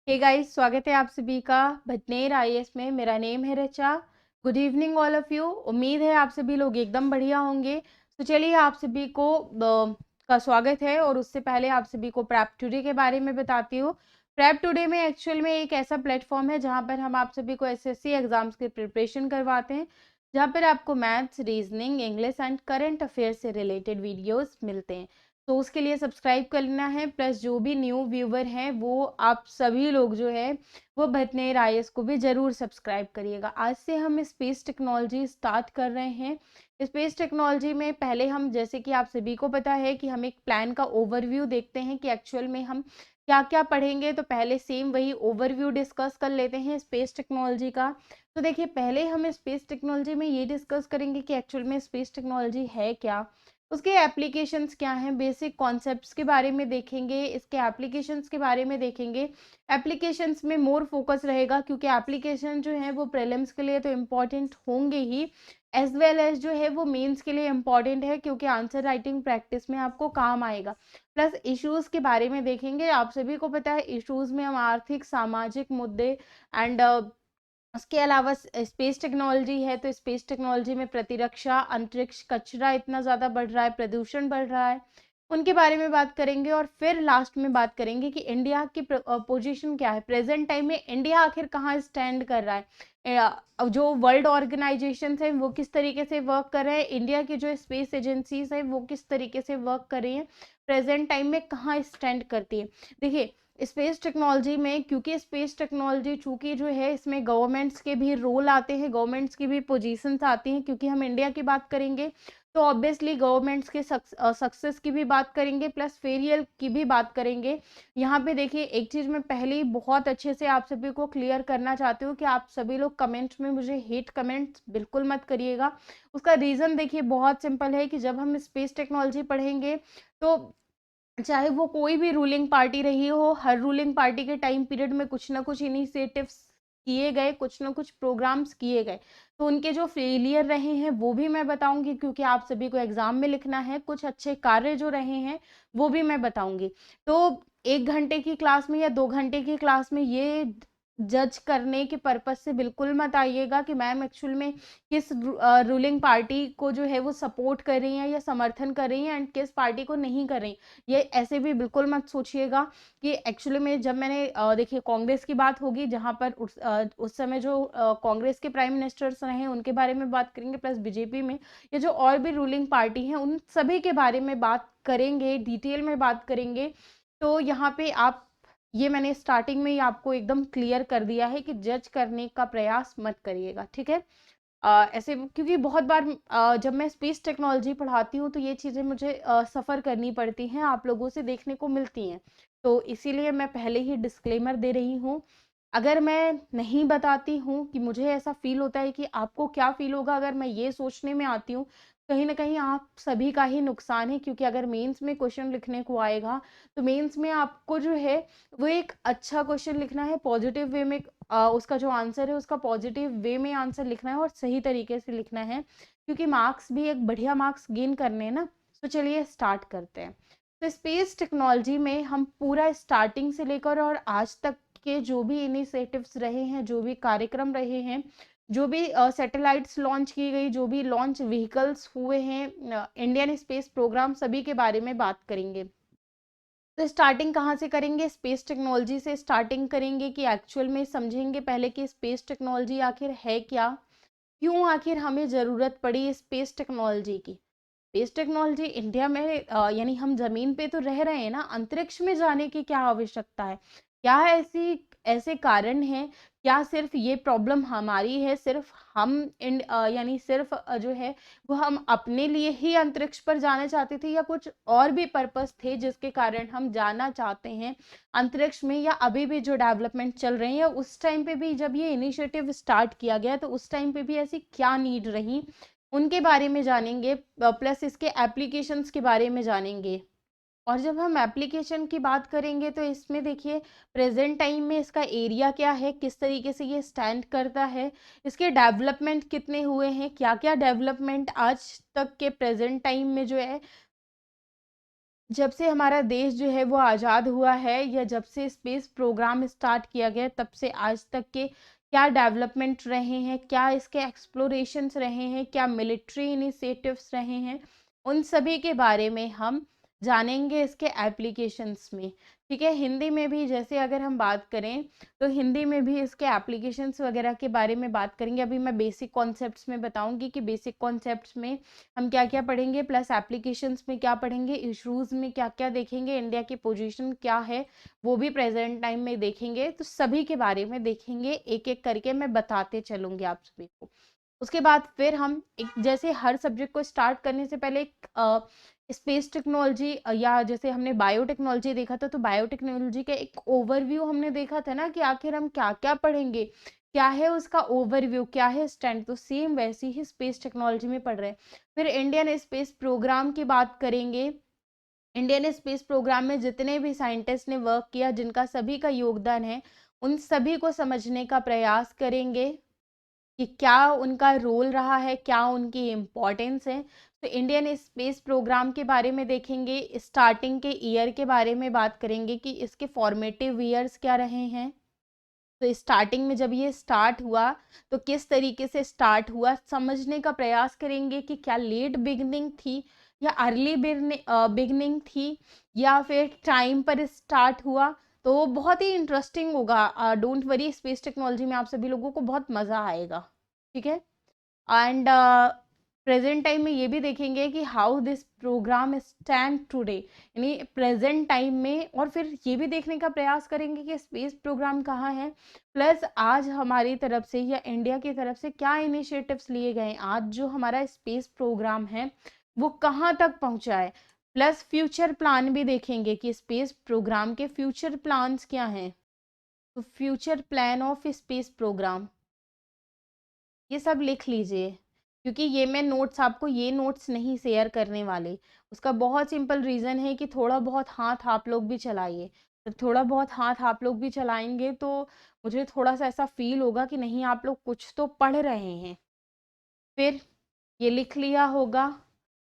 Hey guys, स्वागत है आप सभी का भटनेर आईएएस में। मेरा नेम है Richa. Good evening all of you. उम्मीद है आप सभी लोग एकदम बढ़िया होंगे। तो चलिए आप सभी को का स्वागत है और उससे पहले आप सभी को प्रेप टुडे के बारे में बताती हूँ। प्रेप टुडे में एक्चुअल में एक ऐसा प्लेटफॉर्म है जहाँ पर हम आप सभी को एसएससी एग्जाम्स की प्रिपरेशन करवाते हैं, जहाँ पर आपको maths, reasoning, English and current affair से रिलेटेड वीडियोस मिलते हैं। तो उसके लिए सब्सक्राइब करना है, प्लस जो भी न्यू व्यूवर हैं वो आप सभी लोग जो है वो भटनेर आईएएस को भी जरूर सब्सक्राइब करिएगा। आज से हम स्पेस टेक्नोलॉजी स्टार्ट कर रहे हैं। स्पेस टेक्नोलॉजी में पहले हम, जैसे कि आप सभी को पता है कि हम एक प्लान का ओवरव्यू देखते हैं कि एक्चुअल में हम क्या क्या पढ़ेंगे। तो पहले सेम वही ओवरव्यू डिस्कस कर लेते हैं स्पेस टेक्नोलॉजी का। तो देखिए, पहले हम स्पेस टेक्नोलॉजी में ये डिस्कस करेंगे कि एक्चुअल में स्पेस टेक्नोलॉजी है क्या, उसके एप्लीकेशंस क्या हैं, बेसिक कॉन्सेप्ट्स के बारे में देखेंगे, इसके एप्लीकेशंस के बारे में देखेंगे। एप्लीकेशंस में मोर फोकस रहेगा क्योंकि एप्लीकेशन जो है वो प्रीलिम्स के लिए तो इम्पॉर्टेंट होंगे ही, एज वेल एज जो है वो मेंस के लिए इम्पॉर्टेंट है क्योंकि आंसर राइटिंग प्रैक्टिस में आपको काम आएगा। प्लस इश्यूज के बारे में देखेंगे। आप सभी को पता है इश्यूज में हम आर्थिक, सामाजिक मुद्दे एंड उसके अलावा स्पेस टेक्नोलॉजी है, तो स्पेस टेक्नोलॉजी में प्रतिरक्षा, अंतरिक्ष, कचरा इतना ज़्यादा बढ़ रहा है, प्रदूषण बढ़ रहा है, उनके बारे में बात करेंगे। और फिर लास्ट में बात करेंगे कि इंडिया की पोजीशन क्या है, प्रेजेंट टाइम में इंडिया आखिर कहाँ स्टैंड कर रहा है। जो वर्ल्ड ऑर्गेनाइजेशन है वो किस तरीके से वर्क कर रहे हैं, इंडिया की जो स्पेस एजेंसीज है वो किस तरीके से वर्क कर रही हैं, प्रेजेंट टाइम में कहाँ स्टैंड करती है। देखिए, स्पेस टेक्नोलॉजी में, क्योंकि स्पेस टेक्नोलॉजी चूंकि जो है इसमें गवर्नमेंट्स के भी रोल आते हैं, गवर्नमेंट्स की भी पोजीशंस आती हैं, क्योंकि हम इंडिया की बात करेंगे तो ऑब्वियसली गवर्नमेंट्स के सक्सेस की भी बात करेंगे, प्लस फेलियर की भी बात करेंगे। यहाँ पे देखिए, एक चीज मैं पहले ही बहुत अच्छे से आप सभी को क्लियर करना चाहती हूँ कि आप सभी लोग कमेंट्स में मुझे हेट कमेंट्स बिल्कुल मत करिएगा। उसका रीजन देखिए बहुत सिंपल है कि जब हम स्पेस टेक्नोलॉजी पढ़ेंगे तो चाहे वो कोई भी रूलिंग पार्टी रही हो, हर रूलिंग पार्टी के टाइम पीरियड में कुछ ना कुछ इनिशिएटिव्स किए गए, कुछ ना कुछ प्रोग्राम्स किए गए। तो उनके जो फेलियर रहे हैं वो भी मैं बताऊंगी क्योंकि आप सभी को एग्जाम में लिखना है। कुछ अच्छे कार्य जो रहे हैं वो भी मैं बताऊंगी। तो 1 घंटे की क्लास में या 2 घंटे की क्लास में ये जज करने के पर्पज से बिल्कुल मत आइएगा कि मैम एक्चुअल में किस रूलिंग पार्टी को जो है वो सपोर्ट कर रही हैं या समर्थन कर रही हैं एंड किस पार्टी को नहीं कर रही। ये ऐसे भी बिल्कुल मत सोचिएगा कि एक्चुअली में जब मैंने देखिए कांग्रेस की बात होगी, जहां पर उस समय जो कांग्रेस के प्राइम मिनिस्टर्स रहे उनके बारे में बात करेंगे, प्लस बीजेपी में ये जो और भी रूलिंग पार्टी है उन सभी के बारे में बात करेंगे, डिटेल में बात करेंगे। तो यहाँ पे आप, ये मैंने स्टार्टिंग में ही आपको एकदम क्लियर कर दिया है कि जज करने का प्रयास मत करिएगा, ठीक है। ऐसे क्योंकि बहुत बार जब मैं स्पेस टेक्नोलॉजी पढ़ाती हूँ तो ये चीज़ें मुझे सफ़र करनी पड़ती हैं, आप लोगों से देखने को मिलती हैं। तो इसीलिए मैं पहले ही डिस्क्लेमर दे रही हूँ। अगर मैं नहीं बताती हूँ कि मुझे ऐसा फील होता है कि आपको क्या फील होगा अगर मैं ये सोचने में आती हूँ, कहीं ना कहीं आप सभी का ही नुकसान है। क्योंकि अगर मेंस में क्वेश्चन लिखने को आएगा तो मेंस में आपको जो है वो एक अच्छा क्वेश्चन लिखना है, पॉजिटिव वे में। उसका जो आंसर है उसका पॉजिटिव वे में आंसर लिखना है और सही तरीके से लिखना है, क्योंकि मार्क्स भी एक बढ़िया मार्क्स गेन करने हैं ना। तो चलिए स्टार्ट करते हैं। तो स्पेस टेक्नोलॉजी में हम पूरा स्टार्टिंग से लेकर और आज तक के जो भी इनिशिएटिव्स रहे हैं, जो भी कार्यक्रम रहे हैं, जो भी सैटेलाइट्स लॉन्च की गई, जो भी लॉन्च व्हीकल्स हुए हैं, इंडियन स्पेस प्रोग्राम, सभी के बारे में बात करेंगे। तो स्टार्टिंग कहाँ से करेंगे, स्पेस टेक्नोलॉजी से स्टार्टिंग करेंगे कि एक्चुअल में समझेंगे पहले कि स्पेस टेक्नोलॉजी आखिर है क्या, क्यों आखिर हमें ज़रूरत पड़ी स्पेस टेक्नोलॉजी की। स्पेस टेक्नोलॉजी इंडिया में यानी हम जमीन पे तो रह रहे हैं ना, अंतरिक्ष में जाने की क्या आवश्यकता है, क्या ऐसी ऐसे कारण हैं, क्या सिर्फ ये प्रॉब्लम हमारी है, सिर्फ हम यानी सिर्फ जो है वो हम अपने लिए ही अंतरिक्ष पर जाना चाहते थे, या कुछ और भी पर्पस थे जिसके कारण हम जाना चाहते हैं अंतरिक्ष में, या अभी भी जो डेवलपमेंट चल रही है उस टाइम पे भी जब ये इनिशिएटिव स्टार्ट किया गया तो उस टाइम पे भी ऐसी क्या नीड रही, उनके बारे में जानेंगे। प्लस इसके एप्लीकेशंस के बारे में जानेंगे। और जब हम एप्लीकेशन की बात करेंगे तो इसमें देखिए प्रेजेंट टाइम में इसका एरिया क्या है, किस तरीके से ये स्टैंड करता है, इसके डेवलपमेंट कितने हुए हैं, क्या क्या डेवलपमेंट आज तक के प्रेजेंट टाइम में जो है जब से हमारा देश जो है वो आज़ाद हुआ है, या जब से स्पेस प्रोग्राम स्टार्ट किया गया, तब से आज तक के क्या डेवलपमेंट रहे हैं, क्या इसके एक्सप्लोरेशंस रहे हैं, क्या मिलिट्री इनिशिएटिव्स रहे हैं, उन सभी के बारे में हम जानेंगे इसके एप्लीकेशंस में। ठीक है, हिंदी में भी जैसे अगर हम बात करें, तो हिंदी में भी इसके एप्लीकेशंस वगैरह के बारे में बात करेंगे। अभी मैं बेसिक कॉन्सेप्ट्स में बताऊंगी कि बेसिक कॉन्सेप्ट्स में हम क्या क्या पढ़ेंगे, प्लस एप्लीकेशंस में क्या पढ़ेंगे, इश्यूज में क्या क्या देखेंगे, इंडिया की पोजीशन क्या है वो भी प्रेजेंट टाइम में देखेंगे। तो सभी के बारे में देखेंगे, एक एक करके मैं बताते चलूंगी आप सभी को। उसके बाद फिर हम एक, जैसे हर सब्जेक्ट को स्टार्ट करने से पहले एक स्पेस टेक्नोलॉजी, या जैसे हमने बायोटेक्नोलॉजी देखा था, तो बायोटेक्नोलॉजी का एक ओवरव्यू हमने देखा था ना, कि आखिर हम क्या क्या पढ़ेंगे, क्या है उसका ओवरव्यू, क्या है स्टैंड। तो सेम वैसी ही स्पेस टेक्नोलॉजी में पढ़ रहे हैं। फिर इंडियन स्पेस प्रोग्राम की बात करेंगे। इंडियन स्पेस प्रोग्राम में जितने भी साइंटिस्ट ने वर्क किया, जिनका सभी का योगदान है, उन सभी को समझने का प्रयास करेंगे कि क्या उनका रोल रहा है, क्या उनकी इम्पोर्टेंस है। तो इंडियन स्पेस प्रोग्राम के बारे में देखेंगे, स्टार्टिंग के ईयर के बारे में बात करेंगे कि इसके फॉर्मेटिव ईयर्स क्या रहे हैं। तो स्टार्टिंग में जब ये स्टार्ट हुआ, तो किस तरीके से स्टार्ट हुआ समझने का प्रयास करेंगे, कि क्या लेट बिगनिंग थी, या अर्ली बिगनिंग थी, या फिर टाइम पर स्टार्ट हुआ। तो बहुत ही इंटरेस्टिंग होगा। डोंट वरी, स्पेस टेक्नोलॉजी में आप सभी लोगों को बहुत मज़ा आएगा। ठीक है। एंड प्रेजेंट टाइम में ये भी देखेंगे कि how this programme stand today, यानी प्रेजेंट टाइम में। और फिर ये भी देखने का प्रयास करेंगे कि स्पेस प्रोग्राम कहाँ है, प्लस आज हमारी तरफ से या इंडिया की तरफ से क्या इनिशिएटिव्स लिए गए, आज जो हमारा स्पेस प्रोग्राम है वो कहाँ तक पहुँचा है। प्लस फ्यूचर प्लान भी देखेंगे कि स्पेस प्रोग्राम के फ्यूचर प्लान्स क्या हैं। तो future plan of space programme, ये सब लिख लीजिए, क्योंकि ये मैं नोट्स आपको ये नोट्स नहीं शेयर करने वाले। उसका बहुत सिंपल रीज़न है कि थोड़ा बहुत हाथ आप लोग भी चलाइए। जब थोड़ा बहुत हाथ आप लोग भी चलाएंगे, तो मुझे थोड़ा सा ऐसा फील होगा कि नहीं, आप लोग कुछ तो पढ़ रहे हैं। फिर ये लिख लिया होगा,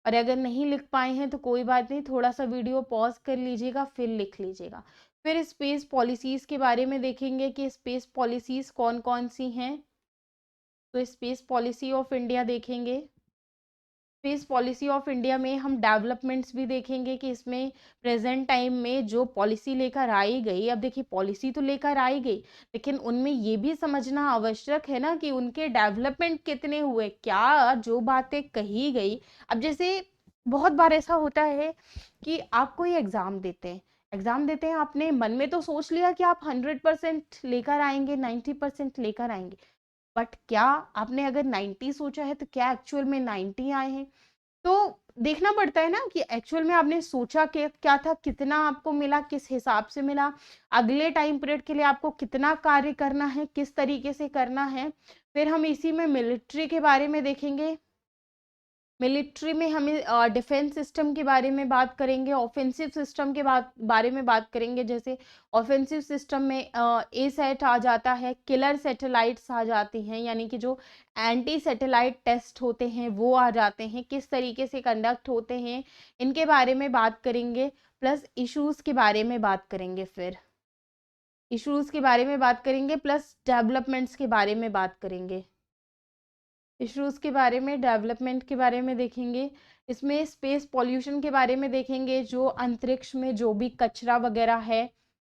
और अगर नहीं लिख पाए हैं तो कोई बात नहीं, थोड़ा सा वीडियो पॉज कर लीजिएगा, फिर लिख लीजिएगा। फिर स्पेस पॉलिसीज़ के बारे में देखेंगे कि स्पेस पॉलिसीज़ कौन कौन सी हैं। तो स्पेस पॉलिसी ऑफ इंडिया देखेंगे। स्पेस पॉलिसी ऑफ इंडिया में हम डेवलपमेंट्स भी देखेंगे कि इसमें प्रेजेंट टाइम में जो पॉलिसी लेकर आई गई, अब देखिए पॉलिसी तो लेकर आई गई, लेकिन उनमें ये भी समझना आवश्यक है ना कि उनके डेवलपमेंट कितने हुए, क्या जो बातें कही गई। अब जैसे बहुत बार ऐसा होता है कि आप कोई एग्जाम देते हैं, आपने मन में तो सोच लिया कि आप 100% लेकर आएंगे, 90% लेकर आएंगे, बट क्या आपने अगर 90 सोचा है, तो क्या एक्चुअल में 90 आए हैं। तो देखना पड़ता है ना कि एक्चुअल में आपने सोचा कि क्या था, कितना आपको मिला, किस हिसाब से मिला, अगले टाइम पीरियड के लिए आपको कितना कार्य करना है, किस तरीके से करना है। फिर हम इसी में मिलिट्री के बारे में देखेंगे। मिलिट्री में हमें डिफेंस सिस्टम के बारे में बात करेंगे, ऑफेंसिव सिस्टम के बारे में बात करेंगे। जैसे ऑफेंसिव सिस्टम में ए सेट आ जाता है, किलर सैटेलाइट्स आ जाती हैं, यानी कि जो एंटी सैटेलाइट टेस्ट होते हैं वो आ जाते हैं, किस तरीके से कंडक्ट होते हैं, इनके बारे में बात करेंगे। प्लस इश्यूज के बारे में बात करेंगे, फिर इश्यूज के बारे में बात करेंगे, प्लस डेवलपमेंट्स के बारे में बात करेंगे। इश्यूज़ के बारे में, डेवलपमेंट के बारे में देखेंगे। इसमें स्पेस पॉल्यूशन के बारे में देखेंगे, जो अंतरिक्ष में जो भी कचरा वगैरह है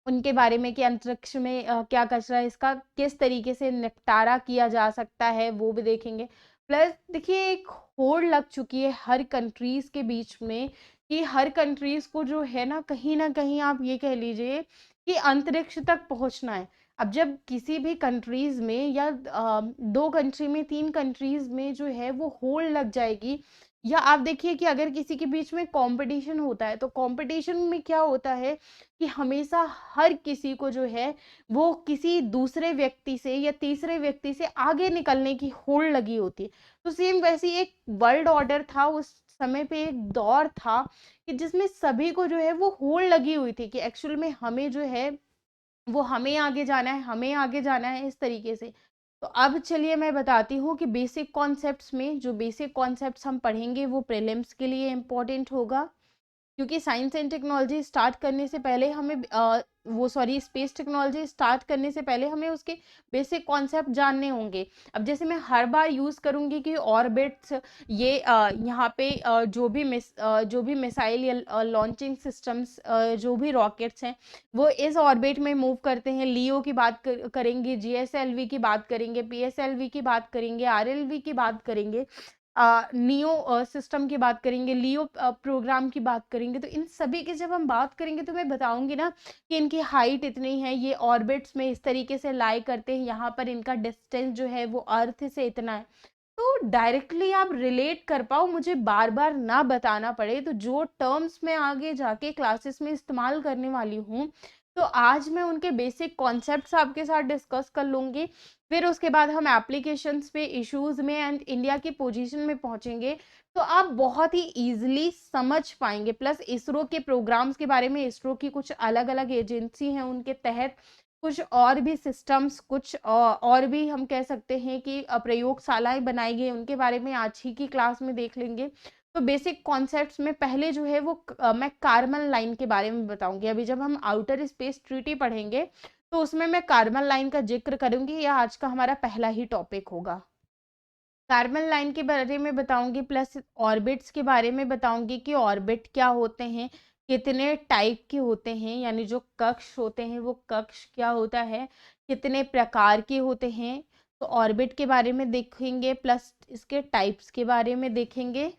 उनके बारे में, कि अंतरिक्ष में क्या कचरा है, इसका किस तरीके से निपटारा किया जा सकता है, वो भी देखेंगे। प्लस देखिए, एक होड़ लग चुकी है हर कंट्रीज़ के बीच में, कि हर कंट्रीज़ को जो है ना कहीं आप ये कह लीजिए कि अंतरिक्ष तक पहुंचना है। अब जब किसी भी कंट्रीज में, या 2 कंट्री में, 3 कंट्रीज में जो है वो होड़ लग जाएगी, या आप देखिए कि अगर किसी के बीच में कंपटीशन होता है, तो कंपटीशन में क्या होता है कि हमेशा हर किसी को जो है वो किसी दूसरे व्यक्ति से या तीसरे व्यक्ति से आगे निकलने की होड़ लगी होती है। तो सेम वैसी एक वर्ल्ड ऑर्डर था उस समय पे, एक दौर था कि जिसमें सभी को जो है वो होड़ लगी हुई थी कि एक्चुअल में हमें जो है वो हमें आगे जाना है, हमें आगे जाना है, इस तरीके से। तो अब चलिए मैं बताती हूँ कि बेसिक कॉन्सेप्ट्स में जो बेसिक कॉन्सेप्ट्स हम पढ़ेंगे वो प्रीलिम्स के लिए इम्पोर्टेंट होगा। क्योंकि साइंस एंड टेक्नोलॉजी स्टार्ट करने से पहले हमें स्पेस टेक्नोलॉजी स्टार्ट करने से पहले हमें उसके बेसिक कॉन्सेप्ट जानने होंगे। अब जैसे मैं हर बार यूज़ करूँगी कि ऑर्बिट्स, ये यहाँ पे जो भी मिसाइल या लॉन्चिंग सिस्टम्स, जो भी रॉकेट्स हैं वो इस ऑर्बिट में मूव करते हैं। लियो की बात करेंगे, जीएसएलवी की बात करेंगे, पीएसएलवी की बात करेंगे, आरएलवी की बात करेंगे, नियो सिस्टम की बात करेंगे, लियो प्रोग्राम की बात करेंगे। तो इन सभी की जब हम बात करेंगे तो मैं बताऊंगी ना कि इनकी हाइट इतनी है, ये ऑर्बिट्स में इस तरीके से लाई करते हैं, यहाँ पर इनका डिस्टेंस जो है वो अर्थ से इतना है। तो डायरेक्टली आप रिलेट कर पाओ, मुझे बार बार ना बताना पड़े। तो जो टर्म्स मैं आगे जाके क्लासेस में इस्तेमाल करने वाली हूँ, तो आज मैं उनके बेसिक कॉन्सेप्ट्स आपके साथ डिस्कस कर लूँगी। फिर उसके बाद हम एप्लीकेशंस पे, इश्यूज में एंड इंडिया की पोजीशन में पहुंचेंगे, तो आप बहुत ही इजीली समझ पाएंगे। प्लस इसरो के प्रोग्राम्स के बारे में, इसरो की कुछ अलग अलग एजेंसी हैं, उनके तहत कुछ और भी सिस्टम्स, कुछ और भी हम कह सकते हैं कि प्रयोगशालाएं बनाई गई, उनके बारे में आज ही की क्लास में देख लेंगे। तो बेसिक कॉन्सेप्ट्स में पहले जो है वो मैं कार्बन लाइन के बारे में बताऊंगी। अभी जब हम आउटर स्पेस ट्रीटी पढ़ेंगे तो उसमें मैं कार्बन लाइन का जिक्र करूंगी, यह आज का हमारा पहला ही टॉपिक होगा। कार्बन लाइन के बारे में बताऊंगी, प्लस ऑर्बिट्स के बारे में बताऊंगी कि ऑर्बिट क्या होते हैं, कितने टाइप के होते हैं, यानी जो कक्ष होते हैं वो कक्ष क्या होता है, कितने प्रकार के होते हैं। तो ऑर्बिट के बारे में देखेंगे, प्लस इसके टाइप्स के बारे में देखेंगे।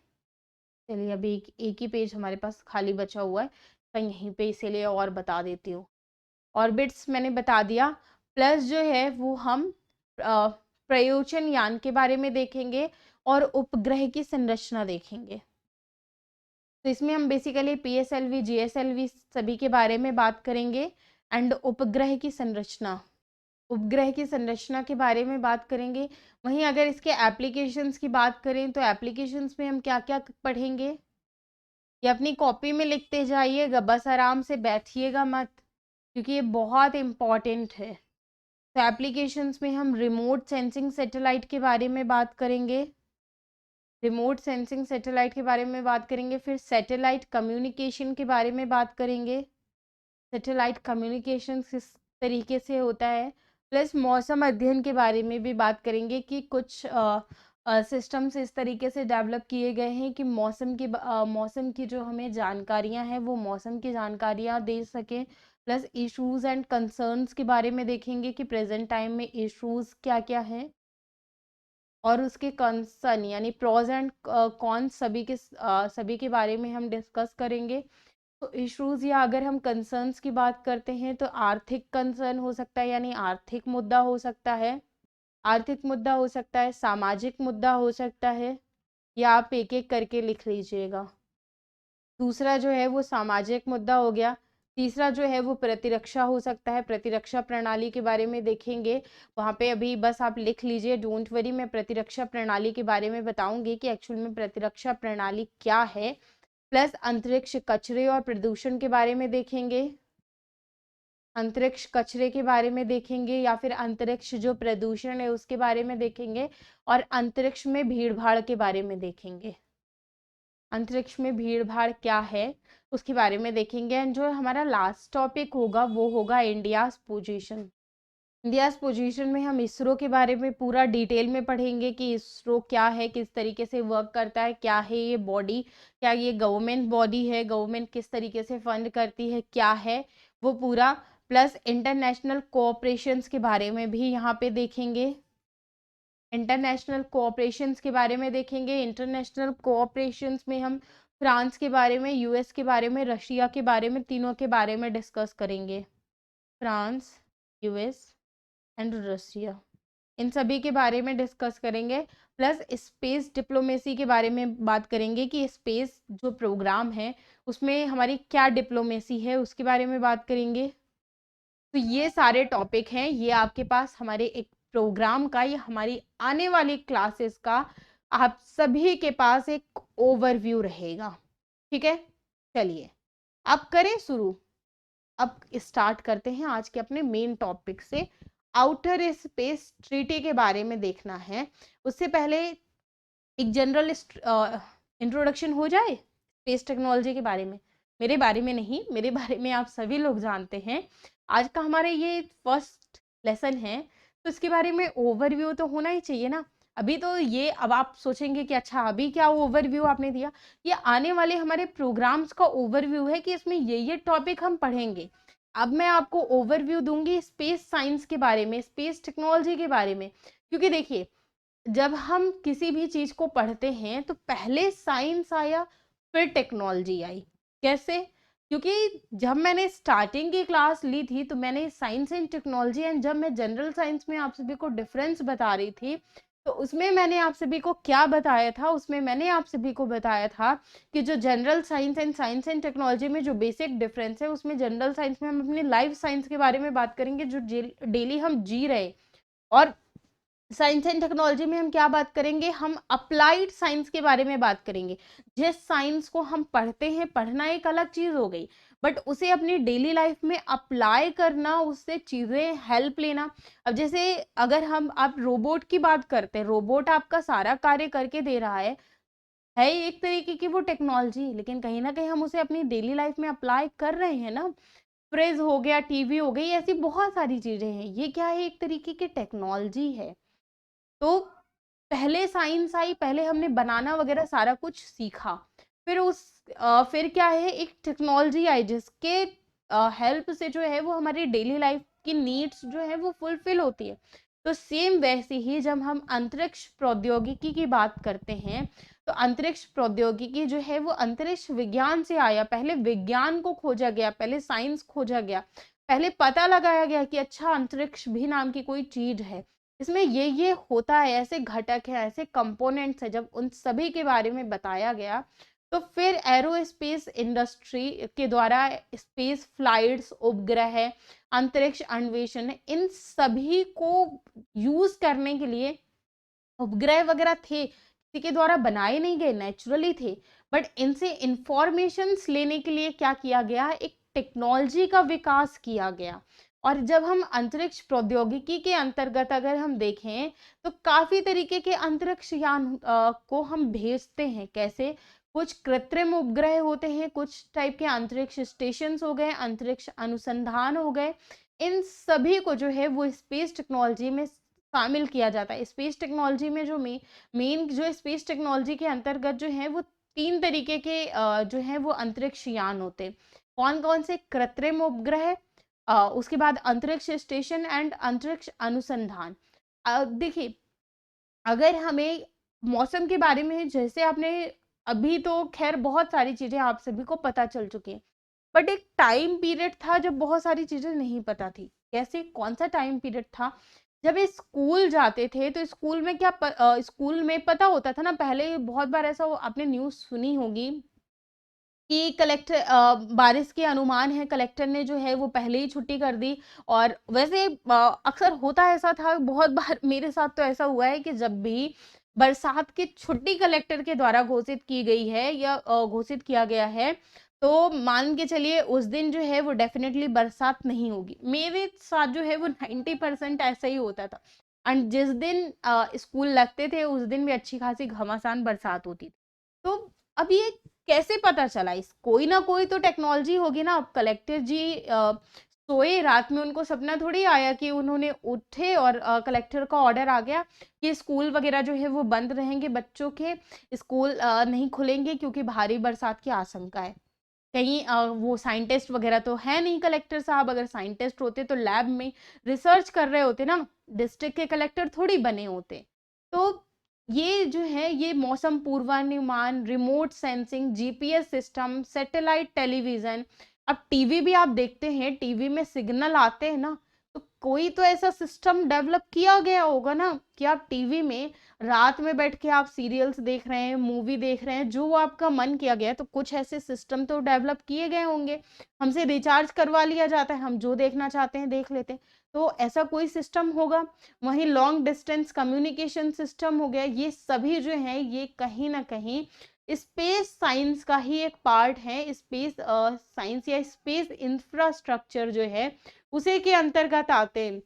चलिए अभी एक ही पेज हमारे पास खाली बचा हुआ है, तो यहीं पे इसीलिए और बता देती हूँ। ऑर्बिट्स मैंने बता दिया, प्लस जो है वो हम प्रयोजन यान के बारे में देखेंगे और उपग्रह की संरचना देखेंगे। तो इसमें हम बेसिकली पीएसएलवी, जीएसएलवी सभी के बारे में बात करेंगे एंड उपग्रह की संरचना, उपग्रह की संरचना के बारे में बात करेंगे। वहीं अगर इसके एप्लीकेशंस की बात करें तो एप्लीकेशंस में हम क्या क्या पढ़ेंगे, ये अपनी कॉपी में लिखते जाइएगा, बस आराम से बैठिएगा मत, क्योंकि ये बहुत इम्पॉर्टेंट है। तो एप्लीकेशंस में हम रिमोट सेंसिंग सैटेलाइट के बारे में बात करेंगे, रिमोट सेंसिंग सैटेलाइट के बारे में बात करेंगे। फिर सैटेलाइट कम्युनिकेशन के बारे में बात करेंगे, सैटेलाइट कम्युनिकेशन किस तरीके से होता है। प्लस मौसम अध्ययन के बारे में भी बात करेंगे कि कुछ सिस्टम्स इस तरीके से डेवलप किए गए हैं कि मौसम की जो हमें जानकारियां हैं वो मौसम की जानकारियां दे सकें। प्लस इश्यूज एंड कंसर्न्स के बारे में देखेंगे कि प्रेजेंट टाइम में इश्यूज क्या क्या हैं और उसके कंसर्न यानी प्रोज एंड कॉन सभी के बारे में हम डिस्कस करेंगे। तो इश्यूज या अगर हम कंसर्न्स की बात करते हैं तो आर्थिक कंसर्न हो सकता है, यानी आर्थिक मुद्दा हो सकता है, आर्थिक मुद्दा हो सकता है, सामाजिक मुद्दा हो सकता है, या आप एक एक करके लिख लीजिएगा। दूसरा जो है वो सामाजिक मुद्दा हो गया। तीसरा जो है वो प्रतिरक्षा हो सकता है, प्रतिरक्षा प्रणाली के बारे में देखेंगे। वहाँ पे अभी बस आप लिख लीजिए, डोंट वरी, मैं प्रतिरक्षा प्रणाली के बारे में बताऊंगी कि एक्चुअल में प्रतिरक्षा प्रणाली क्या है। प्लस अंतरिक्ष कचरे और प्रदूषण के बारे में देखेंगे, अंतरिक्ष कचरे के बारे में देखेंगे, या फिर अंतरिक्ष जो प्रदूषण है उसके बारे में देखेंगे, और अंतरिक्ष में भीड़ भाड़ के बारे में देखेंगे। अंतरिक्ष में भीड़ भाड़ क्या है उसके बारे में देखेंगे। एंड जो हमारा लास्ट टॉपिक होगा वो होगा इंडियाज पोजीशन। इंडियाज पोजीशन में हम इसरो के बारे में पूरा डिटेल में पढ़ेंगे कि इसरो क्या है, किस तरीके से वर्क करता है, क्या है ये बॉडी, क्या ये गवर्नमेंट बॉडी है, गवर्नमेंट किस तरीके से फंड करती है, क्या है वो पूरा। प्लस इंटरनेशनल कोऑपरेशंस के बारे में भी यहाँ पे देखेंगे, इंटरनेशनल कोऑपरेशंस के बारे में देखेंगे। इंटरनेशनल कोऑपरेशंस में हम फ्रांस के बारे में, यूएस के बारे में, रशिया के बारे में, तीनों के बारे में डिस्कस करेंगे। फ्रांस, यूएस एंड रशिया, इन सभी के बारे में डिस्कस करेंगे। प्लस स्पेस डिप्लोमेसी के बारे में बात करेंगे कि स्पेस जो प्रोग्राम है उसमें हमारी क्या डिप्लोमेसी है उसके बारे में बात करेंगे। तो ये सारे टॉपिक हैं, ये आपके पास हमारे एक प्रोग्राम का, ये हमारी आने वाली क्लासेस का आप सभी के पास एक ओवरव्यू रहेगा। ठीक है, चलिए अब करें शुरू। अब स्टार्ट करते हैं आज के अपने मेन टॉपिक से। आउटर स्पेस ट्रीटी के बारे में देखना है। उससे पहले एक जनरल इंट्रोडक्शन हो जाए स्पेस टेक्नोलॉजी के बारे में। मेरे बारे में नहीं, मेरे बारे में आप सभी लोग जानते हैं। आज का हमारा ये फर्स्ट लेसन है, तो इसके बारे में ओवरव्यू तो होना ही चाहिए ना। अभी तो ये अब आप सोचेंगे कि अच्छा अभी क्या ओवरव्यू आपने दिया, ये आने वाले हमारे प्रोग्राम्स का ओवरव्यू है कि इसमें ये टॉपिक हम पढ़ेंगे। अब मैं आपको ओवरव्यू दूंगी स्पेस साइंस के बारे में, स्पेस टेक्नोलॉजी के बारे में। क्योंकि देखिए, जब हम किसी भी चीज को पढ़ते हैं तो पहले साइंस आया, फिर टेक्नोलॉजी आई। कैसे? क्योंकि जब मैंने स्टार्टिंग की क्लास ली थी तो मैंने साइंस एंड टेक्नोलॉजी एंड जब मैं जनरल साइंस में आप सभी को डिफरेंस बता रही थी, तो उसमें मैंने आप सभी को क्या बताया था, उसमें मैंने आप सभी को बताया था कि जो जनरल साइंस एंड टेक्नोलॉजी में जो बेसिक डिफरेंस है, उसमें जनरल साइंस में हम अपनी लाइफ साइंस के बारे में बात करेंगे जो डेली हम जी रहे, और साइंस एंड टेक्नोलॉजी में हम क्या बात करेंगे, हम अप्लाइड साइंस के बारे में बात करेंगे। जिस साइंस को हम पढ़ते हैं, पढ़ना एक अलग चीज हो गई, बट उसे अपनी डेली लाइफ में अप्लाई करना, उससे चीजें हेल्प लेना। अब जैसे अगर हम आप रोबोट की बात करते हैं, रोबोट आपका सारा कार्य करके दे रहा है एक तरीके की वो टेक्नोलॉजी, लेकिन कहीं ना कहीं हम उसे अपनी डेली लाइफ में अप्लाई कर रहे हैं ना। फ्रिज हो गया, टीवी हो गई, ऐसी बहुत सारी चीजें हैं, ये क्या है, एक तरीके की टेक्नोलॉजी है। तो पहले साइंस आई, पहले हमने बनाना वगैरह सारा कुछ सीखा, फिर फिर क्या है, एक टेक्नोलॉजी आई जिसके हेल्प से जो है वो हमारी डेली लाइफ की नीड्स जो है वो फुलफिल होती है। तो सेम वैसे ही जब हम अंतरिक्ष प्रौद्योगिकी की बात करते हैं, तो अंतरिक्ष प्रौद्योगिकी जो है वो अंतरिक्ष विज्ञान से आया। पहले विज्ञान को खोजा गया, पहले साइंस खोजा गया, पहले पता लगाया गया कि अच्छा अंतरिक्ष भी नाम की कोई चीज है, इसमें ये होता है, ऐसे घटक है, ऐसे कंपोनेंट्स है। जब उन सभी के बारे में बताया गया, तो फिर एरोस्पेस इंडस्ट्री के द्वारा स्पेस फ्लाइट्स, उपग्रह, अंतरिक्ष अन्वेषण, इन सभी को यूज करने के लिए उपग्रह वगैरह थे, किसी के द्वारा बनाए नहीं गए, नेचुरली थे, बट इनसे इंफॉर्मेशंस लेने के लिए क्या किया गया, एक टेक्नोलॉजी का विकास किया गया। और जब हम अंतरिक्ष प्रौद्योगिकी के अंतर्गत अगर हम देखें, तो काफी तरीके के अंतरिक्ष यान को हम भेजते हैं। कैसे? कुछ कृत्रिम उपग्रह होते हैं, कुछ टाइप के अंतरिक्ष स्टेशन हो गए, अंतरिक्ष अनुसंधान हो गए, इन सभी को जो है वो स्पेस टेक्नोलॉजी में शामिल किया जाता है। स्पेस टेक्नोलॉजी में जो मेन जो स्पेस टेक्नोलॉजी के अंतर्गत जो है वो तीन तरीके के जो है वो अंतरिक्ष यान होते हैं। कौन कौन से? कृत्रिम उपग्रह, उसके बाद अंतरिक्ष स्टेशन एंड अंतरिक्ष अनुसंधान। देखिए, अगर हमें मौसम के बारे में, जैसे आपने अभी तो खैर बहुत सारी चीजें आप सभी को पता चल चुकी हैं, बट एक टाइम पीरियड था जब बहुत सारी चीजें नहीं पता थी। कैसे? कौन सा टाइम पीरियड था? जब ये स्कूल जाते थे तो स्कूल में स्कूल में पता होता था ना, पहले बहुत बार ऐसा आपने न्यूज़ सुनी होगी कि बारिश के अनुमान है, कलेक्टर ने जो है वो पहले ही छुट्टी कर दी। और वैसे अक्सर होता ऐसा था, बहुत बार मेरे साथ तो ऐसा हुआ है कि जब भी बरसात की छुट्टी कलेक्टर के द्वारा घोषित की गई है या घोषित किया गया है, तो मान के चलिए उस दिन जो है वो डेफिनेटली बरसात नहीं होगी। मेरे साथ जो है वो 90% ऐसा ही होता था। एंड जिस दिन स्कूल लगते थे उस दिन भी अच्छी खासी घमासान बरसात होती थी। तो अब ये कैसे पता चला? इस कोई ना कोई तो टेक्नोलॉजी होगी ना। अब कलेक्टर जी सोए, रात में उनको सपना थोड़ी आया कि उन्होंने उठे और कलेक्टर का ऑर्डर आ गया कि स्कूल वगैरह जो है वो बंद रहेंगे, बच्चों के स्कूल नहीं खुलेंगे क्योंकि भारी बरसात की आशंका है। कहीं वो साइंटिस्ट वगैरह तो है नहीं कलेक्टर साहब, अगर साइंटिस्ट होते तो लैब में रिसर्च कर रहे होते ना, डिस्ट्रिक्ट के कलेक्टर थोड़ी बने होते। तो ये जो है ये मौसम पूर्वानुमान, remote sensing, GPS system, satellite television. अब टीवी भी आप देखते हैं, टीवी में सिग्नल आते हैं ना, तो कोई तो ऐसा सिस्टम डेवलप किया गया होगा ना कि आप टीवी में रात में बैठ के आप सीरियल्स देख रहे हैं, मूवी देख रहे हैं, जो आपका मन किया गया है, तो कुछ ऐसे सिस्टम तो डेवलप किए गए होंगे। हमसे रिचार्ज करवा लिया जाता है, हम जो देखना चाहते हैं देख लेते हैं, तो ऐसा कोई सिस्टम होगा। वहीं लॉन्ग डिस्टेंस कम्युनिकेशन सिस्टम हो गया, ये सभी जो है ये कहीं ना कहीं स्पेस साइंस का ही एक पार्ट है। स्पेस साइंस या स्पेस इंफ्रास्ट्रक्चर जो है उसे के अंतर्गत आते हैं।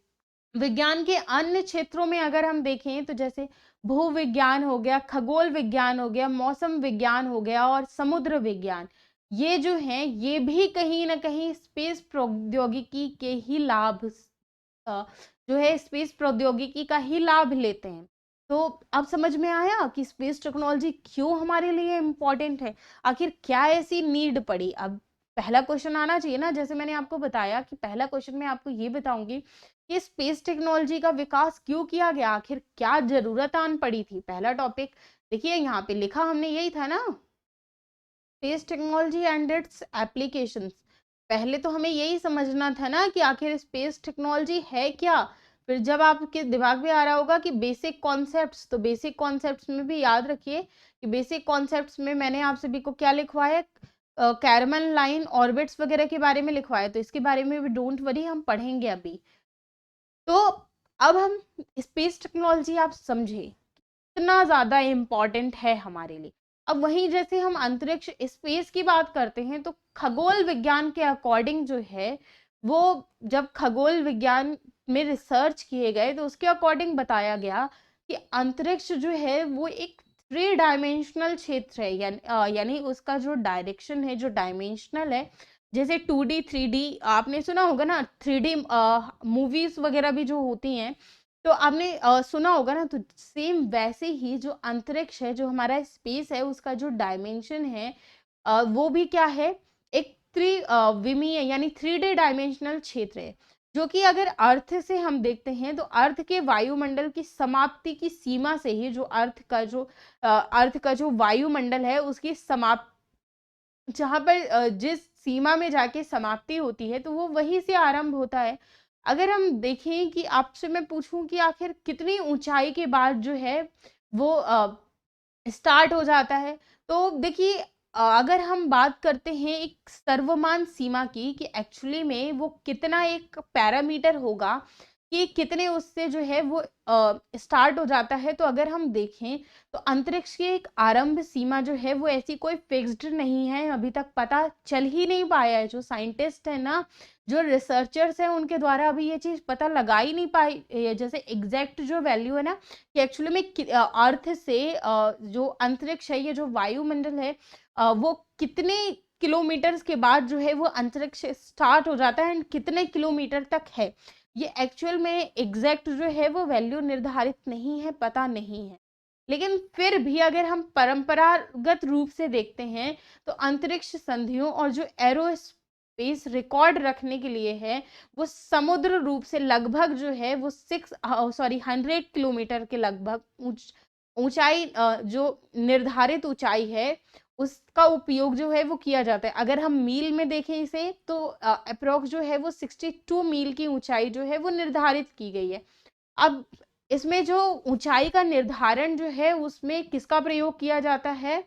विज्ञान के अन्य क्षेत्रों में अगर हम देखें तो जैसे भू विज्ञान हो गया, खगोल विज्ञान हो गया, मौसम विज्ञान हो गया और समुद्र विज्ञान, ये जो हैं ये भी कहीं न कहीं स्पेस प्रौद्योगिकी के ही लाभ अ, जो है स्पेस प्रौद्योगिकी का ही लाभ लेते हैं। तो अब समझ में आया कि स्पेस टेक्नोलॉजी क्यों हमारे लिए इम्पोर्टेंट है? आखिर क्या ऐसी नीड पड़ी? अब पहला क्वेश्चन आना चाहिए ना, जैसे मैंने आपको बताया कि पहला क्वेश्चन मैं आपको ये बताऊँगी कि स्पेस टेक्नोलॉजी का विकास क्यों किया गया? आखिर क्या ज़रूरत आन पड़ी थी? पहला टॉपिक देखिए यहाँ पे लिखा हमने यही था ना, space technology and it's applications. पहले तो हमें यही समझना था ना कि आखिर स्पेस टेक्नोलॉजी है क्या। फिर जब आपके दिमाग में आ रहा होगा कि बेसिक कॉन्सेप्ट्स, तो बेसिक कॉन्सेप्ट्स में भी याद रखिए कि बेसिक कॉन्सेप्ट्स में मैंने आप सभी को क्या लिखवाया, कैरमन लाइन ऑर्बिट्स वगैरह के बारे में लिखवाया, तो इसके बारे में भी डोंट वरी हम पढ़ेंगे अभी। तो अब हम स्पेस टेक्नोलॉजी आप समझे कितना ज़्यादा इम्पोर्टेंट है हमारे लिए। अब वहीं जैसे हम अंतरिक्ष स्पेस की बात करते हैं तो खगोल विज्ञान के अकॉर्डिंग जो है वो, जब खगोल विज्ञान में रिसर्च किए गए तो उसके अकॉर्डिंग बताया गया कि अंतरिक्ष जो है वो एक थ्री डायमेंशनल क्षेत्र है, यानी उसका जो डायरेक्शन है, जो डायमेंशनल है। जैसे 2D 3D आपने सुना होगा ना, 3D मूवीज वगैरह भी जो होती हैं, तो आपने सुना होगा ना, तो सेम वैसे ही जो अंतरिक्ष है, जो हमारा स्पेस है, उसका जो डायमेंशन है वो भी क्या है, एक विमीय यानी 3D डायमेंशनल क्षेत्र है, जो कि अगर अर्थ से हम देखते हैं तो अर्थ के वायुमंडल की समाप्ति की सीमा से ही, जो अर्थ का जो वायुमंडल है उसकी समाप्ति, जहाँ पर जिस सीमा में जाके समाप्ति होती है तो वो वहीं से आरंभ होता है। अगर हम देखें कि आपसे मैं पूछूं कि आखिर कितनी ऊंचाई के बाद जो है वो स्टार्ट हो जाता है, तो देखिए अगर हम बात करते हैं एक सर्वमान सीमा की कि एक्चुअली में वो कितना एक पैरामीटर होगा कि कितने उससे जो है वो स्टार्ट हो जाता है, तो अगर हम देखें तो अंतरिक्ष की एक आरंभ सीमा जो है वो ऐसी कोई फिक्स्ड नहीं है, अभी तक पता चल ही नहीं पाया है। जो साइंटिस्ट है ना, जो रिसर्चर्स हैं, उनके द्वारा अभी ये चीज पता लगा ही नहीं पाई जैसे एग्जैक्ट जो वैल्यू है ना कि एक्चुअली में अर्थ से जो अंतरिक्ष है, ये जो वायुमंडल है वो कितने किलोमीटर्स के बाद जो है वो अंतरिक्ष स्टार्ट हो जाता है एंड कितने किलोमीटर तक है, ये एक्चुअल में एग्जैक्ट जो है वो वैल्यू निर्धारित नहीं है, पता नहीं है। लेकिन फिर भी अगर हम परंपरागत रूप से देखते हैं तो अंतरिक्ष संधियों और जो एरोस्पेस रिकॉर्ड रखने के लिए है, वो समुद्र रूप से लगभग जो है वो 100 किलोमीटर के लगभग ऊंचाई, जो निर्धारित ऊंचाई है उसका उपयोग जो है वो किया जाता है। अगर हम मील में देखें इसे तो अप्रोक्स जो है वो 62 मील की ऊंचाई जो है वो निर्धारित की गई है। अब इसमें जो ऊंचाई का निर्धारण जो है उसमें किसका प्रयोग किया जाता है,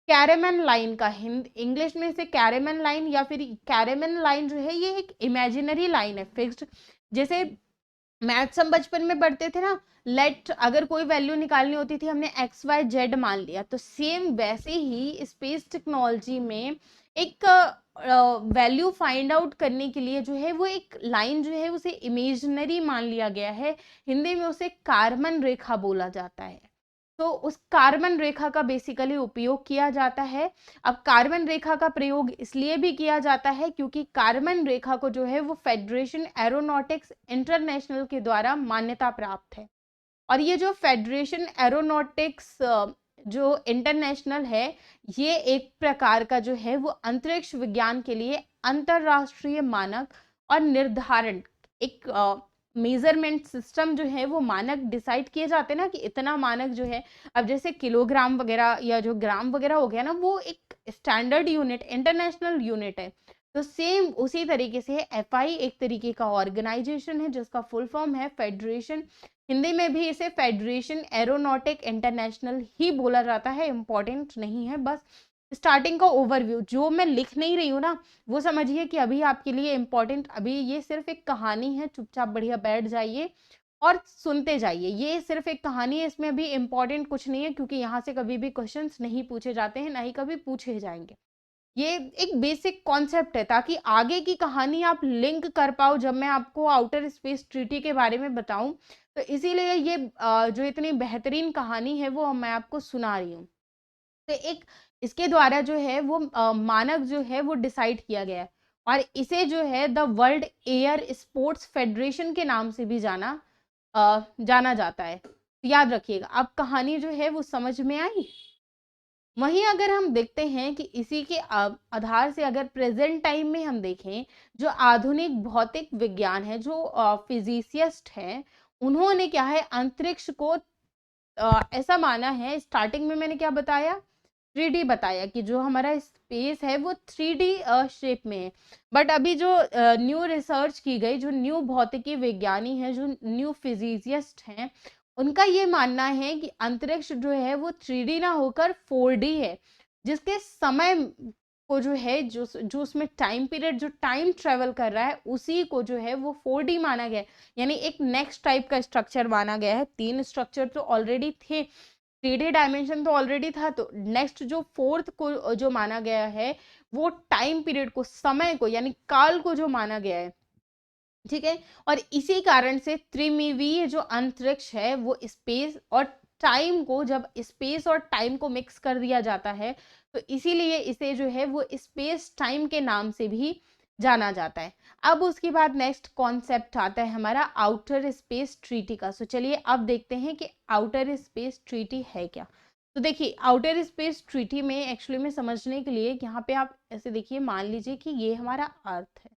कैरेमन लाइन का। हिंद इंग्लिश में इसे कैरेमन लाइन या फिर कैरेमन लाइन जो है ये एक इमेजिनरी लाइन है, फिक्स्ड। जैसे मैथ्स हम बचपन में पढ़ते थे ना, लेट अगर कोई वैल्यू निकालनी होती थी हमने एक्स वाई जेड मान लिया, तो सेम वैसे ही स्पेस टेक्नोलॉजी में एक वैल्यू फाइंड आउट करने के लिए जो है वो एक लाइन जो है उसे इमेजिनरी मान लिया गया है। हिंदी में उसे कार्बन रेखा बोला जाता है। तो उस कार्बन रेखा का बेसिकली उपयोग किया जाता है। अब कार्बन रेखा का प्रयोग इसलिए भी किया जाता है क्योंकि कार्बन रेखा को जो है वो फेडरेशन एरोनॉटिक्स इंटरनेशनल के द्वारा मान्यता प्राप्त है। और ये जो फेडरेशन एरोनॉटिक्स जो इंटरनेशनल है, ये एक प्रकार का जो है वो अंतरिक्ष विज्ञान के लिए अंतरराष्ट्रीय मानक और निर्धारण, एक मेजरमेंट सिस्टम जो है वो मानक डिसाइड किए जाते हैं ना कि इतना मानक जो है, अब जैसे किलोग्राम वगैरह या जो ग्राम वगैरह हो गया ना, वो एक स्टैंडर्ड यूनिट, इंटरनेशनल यूनिट है। तो सेम उसी तरीके से एफआई एक तरीके का ऑर्गेनाइजेशन है जिसका फुल फॉर्म है फेडरेशन, हिंदी में भी इसे फेडरेशन एरोनॉटिक इंटरनेशनल ही बोला जाता है, इंपॉर्टेंट नहीं है, बस स्टार्टिंग का ओवरव्यू जो मैं लिख नहीं रही हूँ ना, वो समझिए कि अभी आपके लिए इंपॉर्टेंट, अभी ये सिर्फ एक कहानी है, चुपचाप बढ़िया बैठ जाइए और सुनते जाइए। ये सिर्फ एक कहानी है, इसमें अभी इंपॉर्टेंट कुछ नहीं है क्योंकि यहाँ से कभी भी क्वेश्चंस नहीं पूछे जाते हैं, ना ही कभी पूछे जाएंगे। ये एक बेसिक कॉन्सेप्ट है ताकि आगे की कहानी आप लिंक कर पाओ जब मैं आपको आउटर स्पेस ट्रीटी के बारे में बताऊं, तो इसीलिए ये जो इतनी बेहतरीन कहानी है वो मैं आपको सुना रही हूँ। तो एक इसके द्वारा जो है वो मानक जो है वो डिसाइड किया गया है, और इसे जो है the world air sports federation के नाम से भी जाना जाता है। तो याद रखिएगा। अब कहानी जो है वो समझ में आई। वहीं अगर हम देखते हैं कि इसी के आधार से अगर प्रेजेंट टाइम में हम देखें, जो आधुनिक भौतिक विज्ञान है, जो फिजिसिस्ट हैं, उन्होंने क्या है अंतरिक्ष को ऐसा माना है। स्टार्टिंग में मैंने क्या बताया, 3D बताया कि जो हमारा स्पेस है वो 3D शेप में है। बट अभी जो न्यू रिसर्च की गई, जो न्यू भौतिकी विज्ञानी है, जो न्यू फिजिसिस्ट हैं, उनका ये मानना है कि अंतरिक्ष जो है वो 3D ना होकर 4D है, जिसके समय को जो है जो उसमें टाइम पीरियड, जो टाइम ट्रेवल कर रहा है, उसी को जो है वो 4D माना गया है। यानी एक नेक्स्ट टाइप का स्ट्रक्चर माना गया है। 3 स्ट्रक्चर तो ऑलरेडी थे, 3D डायमेंशन तो ऑलरेडी था, तो नेक्स्ट जो फोर्थ को जो माना गया है वो टाइम पीरियड को, समय को, यानी काल को जो माना गया है। ठीक है। और इसी कारण से त्रिमिमीय जो अंतरिक्ष है वो स्पेस और टाइम को, जब स्पेस और टाइम को मिक्स कर दिया जाता है, तो इसीलिए इसे जो है वो स्पेस टाइम के नाम से भी जाना जाता है। अब उसके बाद नेक्स्ट कॉन्सेप्ट आता है हमारा आउटर स्पेस ट्रीटी का। सो चलिए अब देखते हैं कि आउटर स्पेस ट्रीटी है क्या। तो देखिए, आउटर स्पेस ट्रीटी में एक्चुअली में समझने के लिए यहाँ पे आप ऐसे देखिए, मान लीजिए कि ये हमारा अर्थ है,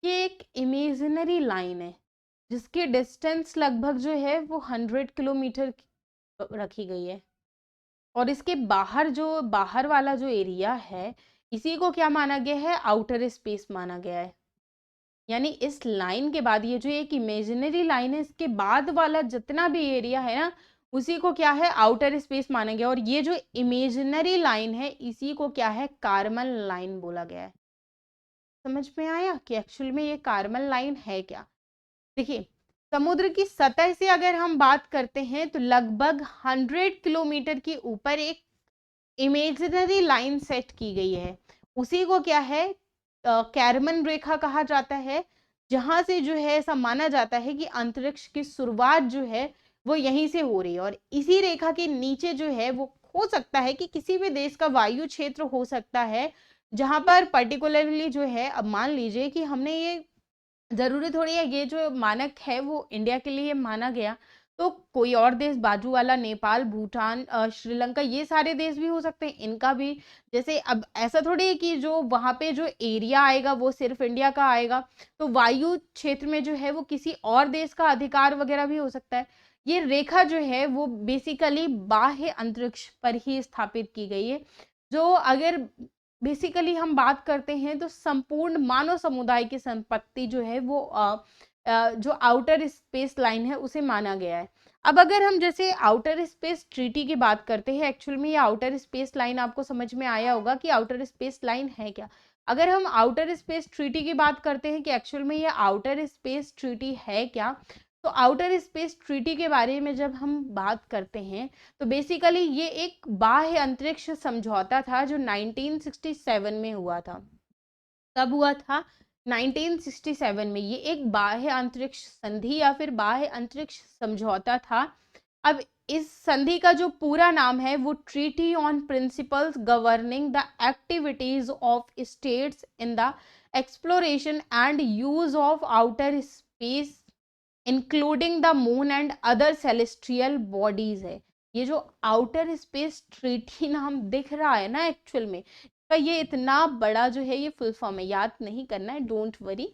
ये एक इमेजिनरी लाइन है जिसकी डिस्टेंस लगभग जो है वो 100 किलोमीटर रखी गई है, और इसके बाहर जो बाहर वाला जो एरिया है, इसी को क्या माना गया है, आउटर स्पेस माना गया है। यानी इस लाइन के बाद, ये जो एक इमेजिनरी लाइन है, इसके बाद वाला जितना भी एरिया है ना, उसी को क्या है, आउटर स्पेस माना गया। और ये जो इमेजिनरी लाइन है, इसी को क्या है, कार्मल लाइन बोला गया है। समझ में आया कि एक्चुअल में ये कार्मल लाइन है क्या। देखिए, समुद्र की सतह से अगर हम बात करते हैं तो लगभग 100 किलोमीटर के ऊपर एक इमेजिनरी लाइन सेट की गई है। उसी को क्या है, कैरमन रेखा कहा जाता है, जहां से जो है ऐसा माना जाता है कि अंतरिक्ष की शुरुआत जो है वो यहीं से हो रही है। और इसी रेखा के नीचे जो है वो हो सकता है कि किसी भी देश का वायु क्षेत्र हो सकता है, जहां पर पर्टिकुलरली जो है, अब मान लीजिए कि हमने ये, जरूरी थोड़ी है ये जो मानक है वो इंडिया के लिए माना गया, तो कोई और देश बाजू वाला, नेपाल, भूटान, श्रीलंका, ये सारे देश भी हो सकते हैं, इनका भी। जैसे अब ऐसा थोड़ी है कि जो वहां पे जो एरिया आएगा वो सिर्फ इंडिया का आएगा, तो वायु क्षेत्र में जो है वो किसी और देश का अधिकार वगैरह भी हो सकता है। ये रेखा जो है वो बेसिकली बाह्य अंतरिक्ष पर ही स्थापित की गई है। जो अगर बेसिकली हम बात करते हैं तो संपूर्ण मानव समुदाय की संपत्ति जो है वो जो आउटर स्पेस लाइन है उसे माना गया है। अब अगर हम जैसे आउटर स्पेस ट्रीटी की बात करते हैं, एक्चुअल में ये आउटर स्पेस लाइन आपको समझ में आया होगा कि आउटर स्पेस लाइन है क्या। अगर हम आउटर स्पेस ट्रीटी की बात करते हैं कि एक्चुअल में ये आउटर स्पेस ट्रीटी है क्या, तो आउटर स्पेस ट्रीटी के बारे में जब हम बात करते हैं तो बेसिकली ये एक बाह्य अंतरिक्ष समझौता था जो 1967 में हुआ था। कब हुआ था, 1967 में। ये एक बाह्य अंतरिक्ष संधि या फिर बाह्य अंतरिक्ष समझौता था। अब इस संधि का जो पूरा नाम है वो treaty on principles governing the activities of states in the exploration and use of outer space including the moon and other celestial bodies है। ये जो आउटर स्पेस ट्रीटी नाम दिख रहा है ना, एक्चुअल में का ये इतना बड़ा जो है ये फुल फॉर्म है, याद नहीं करना है, डोंट वरी।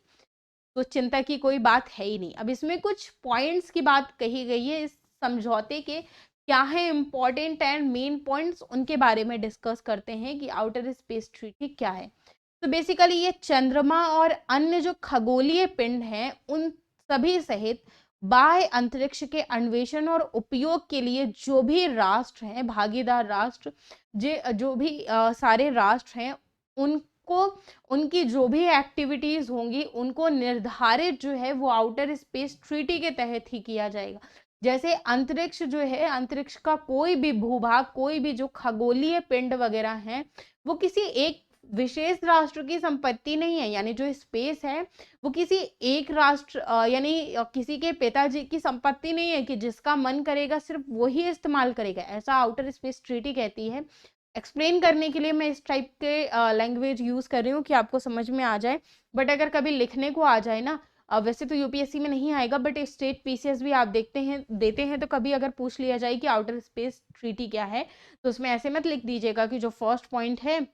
तो चिंता की कोई बात है ही नहीं। अब इसमें कुछ पॉइंट्स की बात कही गई है, इस समझौते के क्या है इंपॉर्टेंट एंड मेन पॉइंट्स, उनके बारे में डिस्कस करते हैं कि आउटर स्पेस ट्रीटी क्या है। तो बेसिकली ये चंद्रमा और अन्य जो खगोलीय पिंड हैं उन सभी सहित बाह्य अंतरिक्ष के अन्वेषण और उपयोग के लिए जो भी राष्ट्र हैं, भागीदार राष्ट्र, जो भी सारे राष्ट्र हैं, उनको, उनकी जो भी एक्टिविटीज होंगी उनको निर्धारित जो है वो आउटर स्पेस ट्रीटी के तहत ही किया जाएगा। जैसे अंतरिक्ष जो है, अंतरिक्ष का कोई भी भूभाग, कोई भी जो खगोलीय पिंड वगैरह हैं, वो किसी एक विशेष राष्ट्र की संपत्ति नहीं है। यानी जो स्पेस है वो किसी एक राष्ट्र यानी किसी के पिताजी की संपत्ति नहीं है कि जिसका मन करेगा सिर्फ वही इस्तेमाल करेगा, ऐसा आउटर स्पेस ट्रीटी कहती है। एक्सप्लेन करने के लिए मैं इस टाइप के लैंग्वेज यूज़ कर रही हूँ कि आपको समझ में आ जाए। बट अगर कभी लिखने को आ जाए ना, वैसे तो यूपीएससी में नहीं आएगा, बट स्टेट पीसीएस भी आप देखते हैं देते हैं, तो कभी अगर पूछ लिया जाए कि आउटर स्पेस ट्रीटी क्या है, तो उसमें ऐसे मत लिख दीजिएगा कि जो फर्स्ट पॉइंट है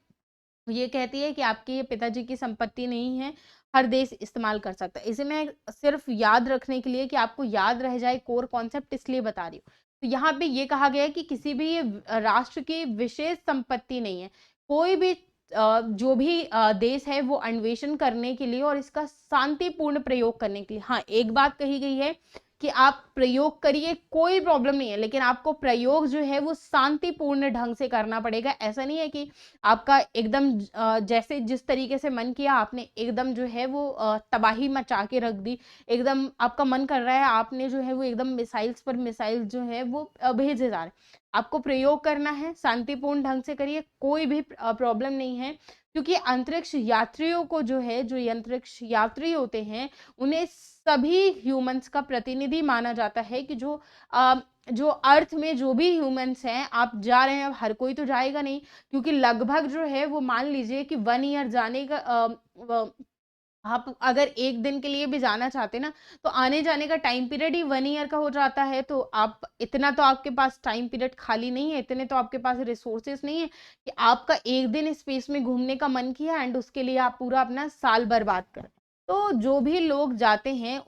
ये कहती है कि आपकी ये पिताजी की संपत्ति नहीं है, हर देश इस्तेमाल कर सकता है। इसे मैं सिर्फ याद रखने के लिए कि आपको याद रह जाए कोर कॉन्सेप्ट, इसलिए बता रही हूँ। तो यहाँ पे ये कहा गया है कि किसी भी राष्ट्र की विशेष संपत्ति नहीं है। कोई भी जो भी देश है वो अन्वेषण करने के लिए और इसका शांतिपूर्ण प्रयोग करने के लिए, हाँ एक बात कही गई है कि आप प्रयोग करिए, कोई प्रॉब्लम नहीं है, लेकिन आपको प्रयोग जो है वो शांतिपूर्ण ढंग से करना पड़ेगा। ऐसा नहीं है कि आपका एकदम जैसे जिस तरीके से मन किया आपने एकदम जो है वो तबाही मचा के रख दी। एकदम आपका मन कर रहा है, आपने जो है वो एकदम मिसाइल्स पर मिसाइल जो है वो भेजे जा रहे हैं। आपको प्रयोग करना है, शांतिपूर्ण ढंग से करिए, कोई भी प्रॉब्लम नहीं है। क्योंकि अंतरिक्ष यात्रियों को जो है, जो अंतरिक्ष यात्री होते हैं, उन्हें सभी ह्यूमंस का प्रतिनिधि माना जाता है कि जो अर्थ में जो भी ह्यूमंस हैं, आप जा रहे हैं, हर कोई तो जाएगा नहीं, क्योंकि लगभग जो है वो मान लीजिए कि 1 ईयर जाने का आप अगर 1 दिन के लिए भी जाना चाहते ना, तो आने जाने का टाइम पीरियड ही 1 ईयर का हो जाता है। तो आप इतना तो आपके पास टाइम पीरियड खाली नहीं है, इतने तो आपके पास रिसोर्सेस नहीं है कि आपका 1 दिन स्पेस में घूमने का मन किया एंड उसके लिए आप पूरा अपना साल बर्बाद करें। तो जो भी लोग जाते हैं,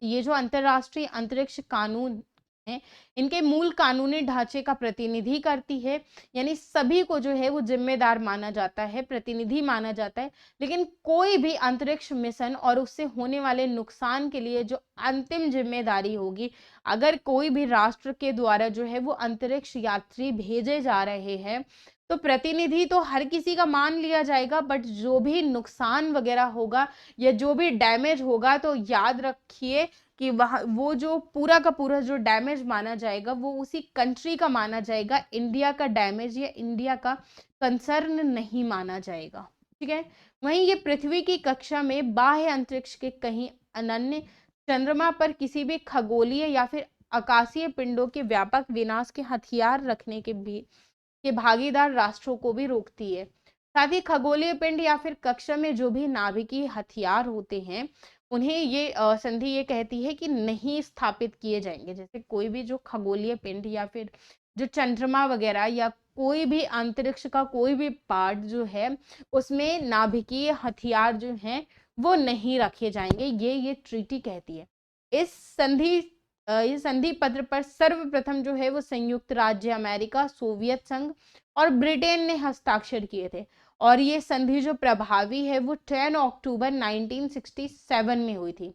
ये जो अंतरराष्ट्रीय अंतरिक्ष कानून है, इनके मूल कानूनी ढांचे का प्रतिनिधि करती है। यानी सभी को जो है वो जिम्मेदार माना जाता है, प्रतिनिधि माना जाता है। लेकिन कोई भी अंतरिक्ष मिशन और उससे होने वाले नुकसान के लिए जो अंतिम जिम्मेदारी होगी, अगर कोई भी राष्ट्र के द्वारा जो है वो अंतरिक्ष यात्री भेजे जा रहे हैं, तो प्रतिनिधि तो हर किसी का मान लिया जाएगा, बट जो भी नुकसान वगैरह होगा या जो भी डैमेज होगा, तो याद रखिए कि वह वो जो पूरा का पूरा जो डैमेज माना जाएगा वो उसी कंट्री का माना जाएगा। इंडिया का डैमेज या इंडिया का कंसर्न नहीं माना जाएगा। ठीक है। वहीं ये पृथ्वी की कक्षा में बाह्य अंतरिक्ष के कहीं अनन्य चंद्रमा पर किसी भी खगोलीय या फिर आकाशीय पिंडों के व्यापक विनाश के हथियार रखने के भागीदार राष्ट्रों को भी रोकती है। साथ ही खगोलीय पिंड या फिर कक्षा में जो भी नाभिकीय हथियार होते हैं, उन्हें ये संधि ये कहती है कि नहीं स्थापित किए जाएंगे। जैसे कोई भी जो खगोलीय पिंड या फिर जो चंद्रमा वगैरह या कोई भी अंतरिक्ष का कोई भी पार्ट जो है, उसमें नाभिकीय हथियार जो हैं वो नहीं रखे जाएंगे, ये ट्रीटी कहती है। इस संधि इस संधि पत्र पर सर्वप्रथम जो है वो संयुक्त राज्य अमेरिका, सोवियत संघ और ब्रिटेन ने हस्ताक्षर किए थे। और ये संधि जो प्रभावी है वो 10 अक्टूबर 1967 में हुई थी।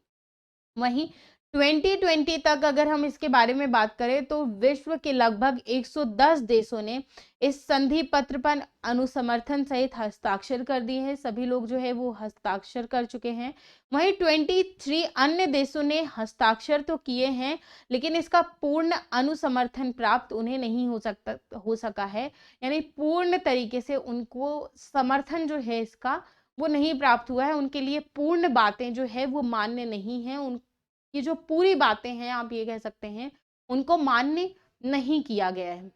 वहीं 2020 तक अगर हम इसके बारे में बात करें, तो विश्व के लगभग 110 देशों ने इस संधि पत्र पर अनुसमर्थन सहित हस्ताक्षर कर दिए हैं। सभी लोग जो है वो हस्ताक्षर कर चुके हैं। वहीं 23 अन्य देशों ने हस्ताक्षर तो किए हैं, लेकिन इसका पूर्ण अनुसमर्थन प्राप्त उन्हें नहीं हो सका है। यानी पूर्ण तरीके से उनको समर्थन जो है इसका वो नहीं प्राप्त हुआ है। उनके लिए पूर्ण बातें जो है वो मान्य नहीं है। उनकी जो पूरी बातें हैं, आप ये कह सकते हैं, उनको मान्य नहीं किया गया है।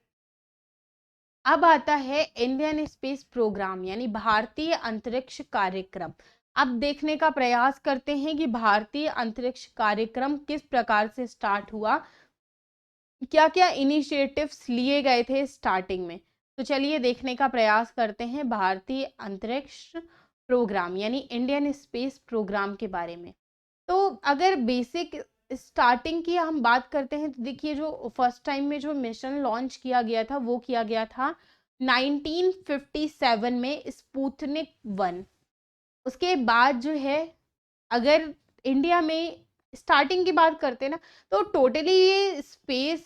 अब आता है इंडियन स्पेस प्रोग्राम, यानी भारतीय अंतरिक्ष कार्यक्रम। अब देखने का प्रयास करते हैं कि भारतीय अंतरिक्ष कार्यक्रम किस प्रकार से स्टार्ट हुआ, क्या क्या इनिशिएटिव्स लिए गए थे स्टार्टिंग में। तो चलिए देखने का प्रयास करते हैं भारतीय अंतरिक्ष प्रोग्राम यानी इंडियन स्पेस प्रोग्राम के बारे में। तो अगर बेसिक स्टार्टिंग की हम बात करते हैं, तो देखिए जो फर्स्ट टाइम में जो मिशन लॉन्च किया गया था वो किया गया था 1957 में स्पुतनिक 1। उसके बाद जो है, अगर इंडिया में स्टार्टिंग की बात करते हैं ना, तो टोटली ये स्पेस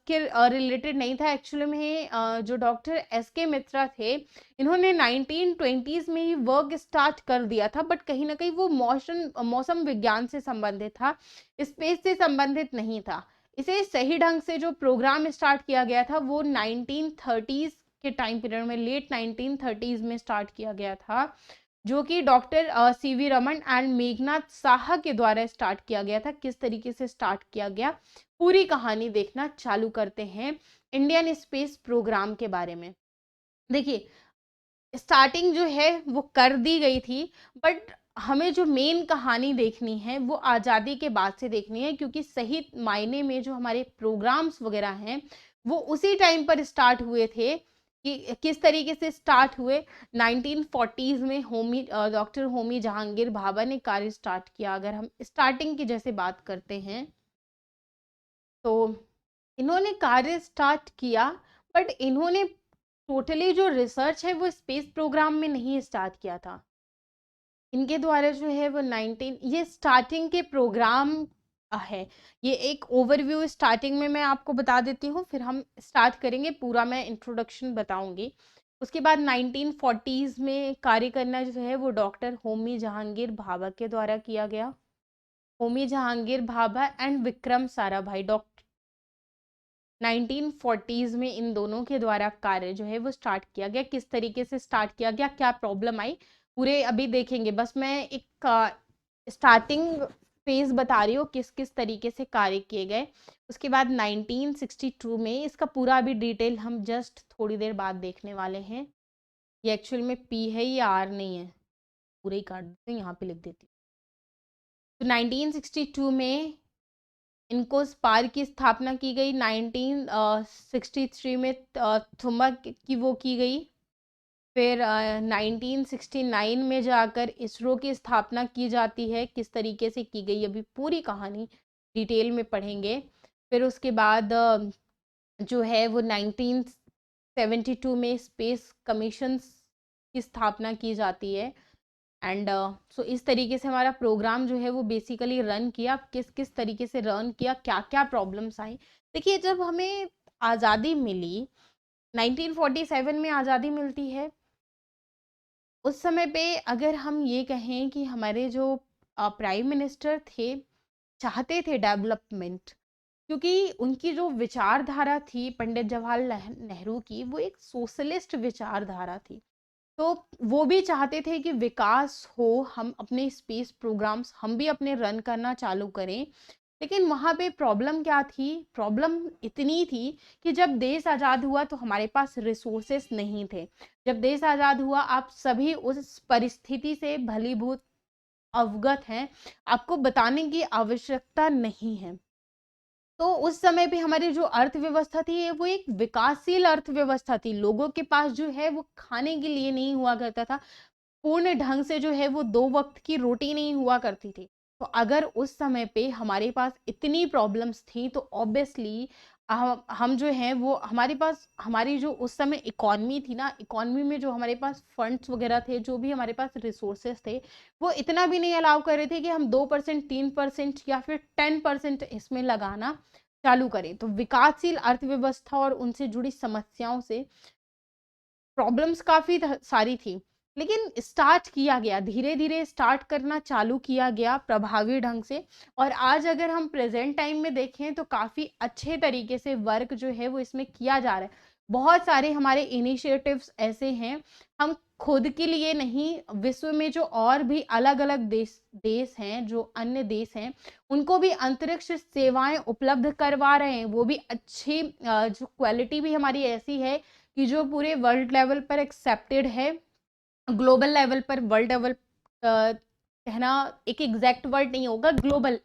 के रिलेटेड नहीं था। एक्चुअली में जो डॉक्टर एस.के. मित्रा थे, इन्होंने 1920s में ही वर्क स्टार्ट कर दिया था, बट कहीं ना कहीं वो मौसम विज्ञान से संबंधित था, स्पेस से संबंधित नहीं था। इसे सही ढंग से जो प्रोग्राम स्टार्ट किया गया था वो 1930s के टाइम पीरियड में, लेट 1930s में स्टार्ट किया गया था। जो कि doctor CV Raman and Meghnath Saha के द्वारा स्टार्ट किया गया था। किस तरीके से स्टार्ट किया गया, पूरी कहानी देखना चालू करते हैं इंडियन स्पेस प्रोग्राम के बारे में। देखिए, स्टार्टिंग जो है वो कर दी गई थी, बट हमें जो मेन कहानी देखनी है वो आज़ादी के बाद से देखनी है, क्योंकि सही मायने में जो हमारे प्रोग्राम्स वगैरह हैं वो उसी टाइम पर स्टार्ट हुए थे। कि किस तरीके से स्टार्ट हुए, 1940s में डॉक्टर होमी जहांगीर भाभा ने कार्य स्टार्ट किया। अगर हम स्टार्टिंग की जैसे बात करते हैं तो इन्होंने कार्य स्टार्ट किया, बट इन्होंने टोटली जो रिसर्च है वो स्पेस प्रोग्राम में नहीं स्टार्ट किया था। इनके द्वारा जो है वो 19 ये स्टार्टिंग के प्रोग्राम है। ये एक ओवरव्यू स्टार्टिंग में मैं आपको बता देती हूँ, फिर हम स्टार्ट करेंगे, पूरा मैं इंट्रोडक्शन बताऊंगी। उसके बाद 1940s में कार्य करना जो है वो डॉक्टर होमी जहांगीर भाभा के द्वारा किया गया। Homi Jahangir Bhabha and Vikram Sarabhai, doctor 1940s में इन दोनों के द्वारा कार्य जो है वो स्टार्ट किया गया। किस तरीके से स्टार्ट किया गया, क्या प्रॉब्लम आई, पूरे अभी देखेंगे। बस मैं एक स्टार्टिंग फेज बता रही हूँ किस किस तरीके से कार्य किए गए। उसके बाद 1962 में इसका पूरा अभी डिटेल हम जस्ट थोड़ी देर बाद देखने वाले हैं। ये एक्चुअल में पी है, ये आर नहीं है, पूरे ही काट देते हैं, यहाँ पे लिख देती हूँ। तो 1962 में इनको स्पार की स्थापना की गई। 1963 में थुमक की वो की गई। फिर 1969 में जाकर इसरो की स्थापना की जाती है। किस तरीके से की गई अभी पूरी कहानी डिटेल में पढ़ेंगे। फिर उसके बाद जो है वो 1972 में स्पेस कमीशन की स्थापना की जाती है। एंड सो इस तरीके से हमारा प्रोग्राम जो है वो बेसिकली रन किया। किस किस तरीके से रन किया, क्या क्या प्रॉब्लम्स आई। देखिए, जब हमें आज़ादी मिली, 1947 में आज़ादी मिलती है, उस समय पे अगर हम ये कहें कि हमारे जो प्राइम मिनिस्टर थे, चाहते थे डेवलपमेंट, क्योंकि उनकी जो विचारधारा थी पंडित जवाहरलाल नेहरू की, वो एक सोशलिस्ट विचारधारा थी। तो वो भी चाहते थे कि विकास हो, हम अपने स्पेस प्रोग्राम्स हम भी अपने रन करना चालू करें। लेकिन वहाँ पे प्रॉब्लम क्या थी, प्रॉब्लम इतनी थी कि जब देश आज़ाद हुआ तो हमारे पास रिसोर्सेस नहीं थे। जब देश आज़ाद हुआ, आप सभी उस परिस्थिति से भलीभूत अवगत हैं, आपको बताने की आवश्यकता नहीं है। तो उस समय पे हमारी जो अर्थव्यवस्था थी वो एक विकासशील अर्थव्यवस्था थी। लोगों के पास जो है वो खाने के लिए नहीं हुआ करता था, पूर्ण ढंग से जो है वो 2 वक़्त की रोटी नहीं हुआ करती थी। तो अगर उस समय पे हमारे पास इतनी प्रॉब्लम्स थी तो ऑब्वियसली हम जो हैं वो हमारे पास हमारी जो उस समय इकॉनमी थी ना, इकॉनमी में जो हमारे पास फंड्स वग़ैरह थे, जो भी हमारे पास रिसोर्सेज़ थे, वो इतना भी नहीं अलाउ कर रहे थे कि हम 2% 3% या फिर 10% इसमें लगाना चालू करें। तो विकासशील अर्थव्यवस्था और उनसे जुड़ी समस्याओं से प्रॉब्लम्स काफ़ी सारी थी, लेकिन स्टार्ट किया गया, धीरे धीरे स्टार्ट करना चालू किया गया प्रभावी ढंग से। और आज अगर हम प्रेजेंट टाइम में देखें तो काफ़ी अच्छे तरीके से वर्क जो है वो इसमें किया जा रहा है। बहुत सारे हमारे इनिशिएटिव्स ऐसे हैं, हम खुद के लिए नहीं, विश्व में जो और भी अलग अलग देश देश हैं, जो अन्य देश हैं, उनको भी अंतरिक्ष सेवाएं उपलब्ध करवा रहे हैं। वो भी अच्छी जो क्वालिटी भी हमारी ऐसी है कि जो पूरे वर्ल्ड लेवल पर एक्सेप्टेड है, ग्लोबल लेवल पर वर्ल्ड लेवल कहना एक एग्जैक्ट वर्ड नहीं होगा, ग्लोबल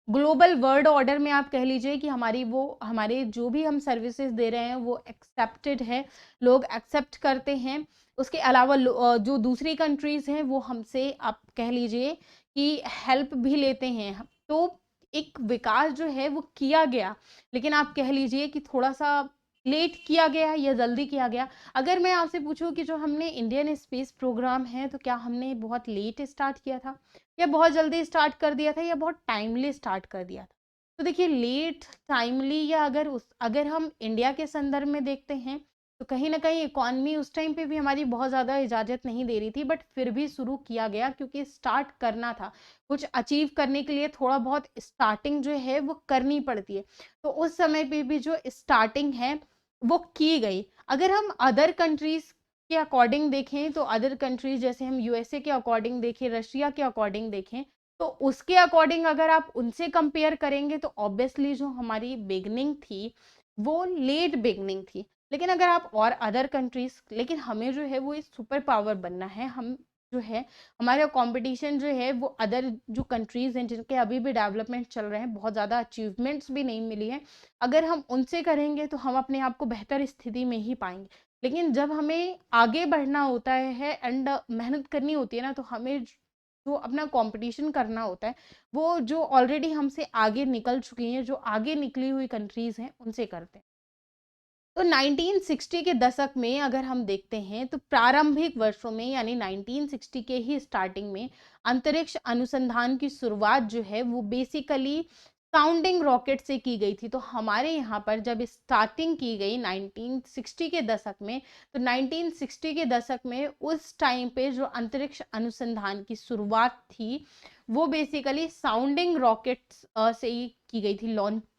ग्लोबल वर्ल्ड ऑर्डर में आप कह लीजिए कि हमारे जो भी हम सर्विसेज दे रहे हैं वो एक्सेप्टेड है, लोग एक्सेप्ट करते हैं। उसके अलावा जो दूसरी कंट्रीज हैं वो हमसे आप कह लीजिए कि हेल्प भी लेते हैं। तो एक विकास जो है वो किया गया, लेकिन आप कह लीजिए कि थोड़ा सा लेट किया गया या जल्दी किया गया। अगर मैं आपसे पूछूं कि जो हमने इंडियन स्पेस प्रोग्राम है, तो क्या हमने बहुत लेट स्टार्ट किया था या बहुत जल्दी स्टार्ट कर दिया था या बहुत टाइमली स्टार्ट कर दिया था। तो देखिए, लेट, टाइमली या अगर हम इंडिया के संदर्भ में देखते हैं तो कहीं ना कहीं इकॉनमी उस टाइम पे भी हमारी बहुत ज़्यादा इजाज़त नहीं दे रही थी, बट फिर भी शुरू किया गया क्योंकि स्टार्ट करना था। कुछ अचीव करने के लिए थोड़ा बहुत स्टार्टिंग जो है वो करनी पड़ती है। तो उस समय पे भी जो स्टार्टिंग है वो की गई। अगर हम अदर कंट्रीज के अकॉर्डिंग देखें तो अदर कंट्रीज, जैसे हम यूएसए के अकॉर्डिंग देखें, रशिया के अकॉर्डिंग देखें, तो उसके अकॉर्डिंग अगर आप उनसे कंपेयर करेंगे तो ऑब्वियसली जो हमारी बिगनिंग थी वो लेट बिगनिंग थी। लेकिन अगर आप और अदर कंट्रीज, लेकिन हमें जो है वो इस सुपर पावर बनना है, हम जो है हमारा कंपटीशन जो है वो अदर जो कंट्रीज हैं जिनके अभी भी डेवलपमेंट चल रहे हैं, बहुत ज़्यादा अचीवमेंट्स भी नहीं मिली है, अगर हम उनसे करेंगे तो हम अपने आप को बेहतर स्थिति में ही पाएंगे। लेकिन जब हमें आगे बढ़ना होता है एंड मेहनत करनी होती है ना, तो हमें जो अपना कंपटीशन करना होता है वो जो ऑलरेडी हमसे आगे निकल चुकी हैं, जो आगे निकली हुई कंट्रीज हैं, उनसे करते हैं। तो 1960 के दशक में अगर हम देखते हैं तो प्रारंभिक वर्षों में यानी 1960 के ही स्टार्टिंग में अंतरिक्ष अनुसंधान की शुरुआत जो है वो बेसिकली साउंडिंग रॉकेट से की गई थी। तो हमारे यहाँ पर जब स्टार्टिंग की गई 1960 के दशक में, तो 1960 के दशक में उस टाइम पे जो अंतरिक्ष अनुसंधान की शुरुआत थी वो बेसिकली साउंडिंग रॉकेट्स से ही की गई थी।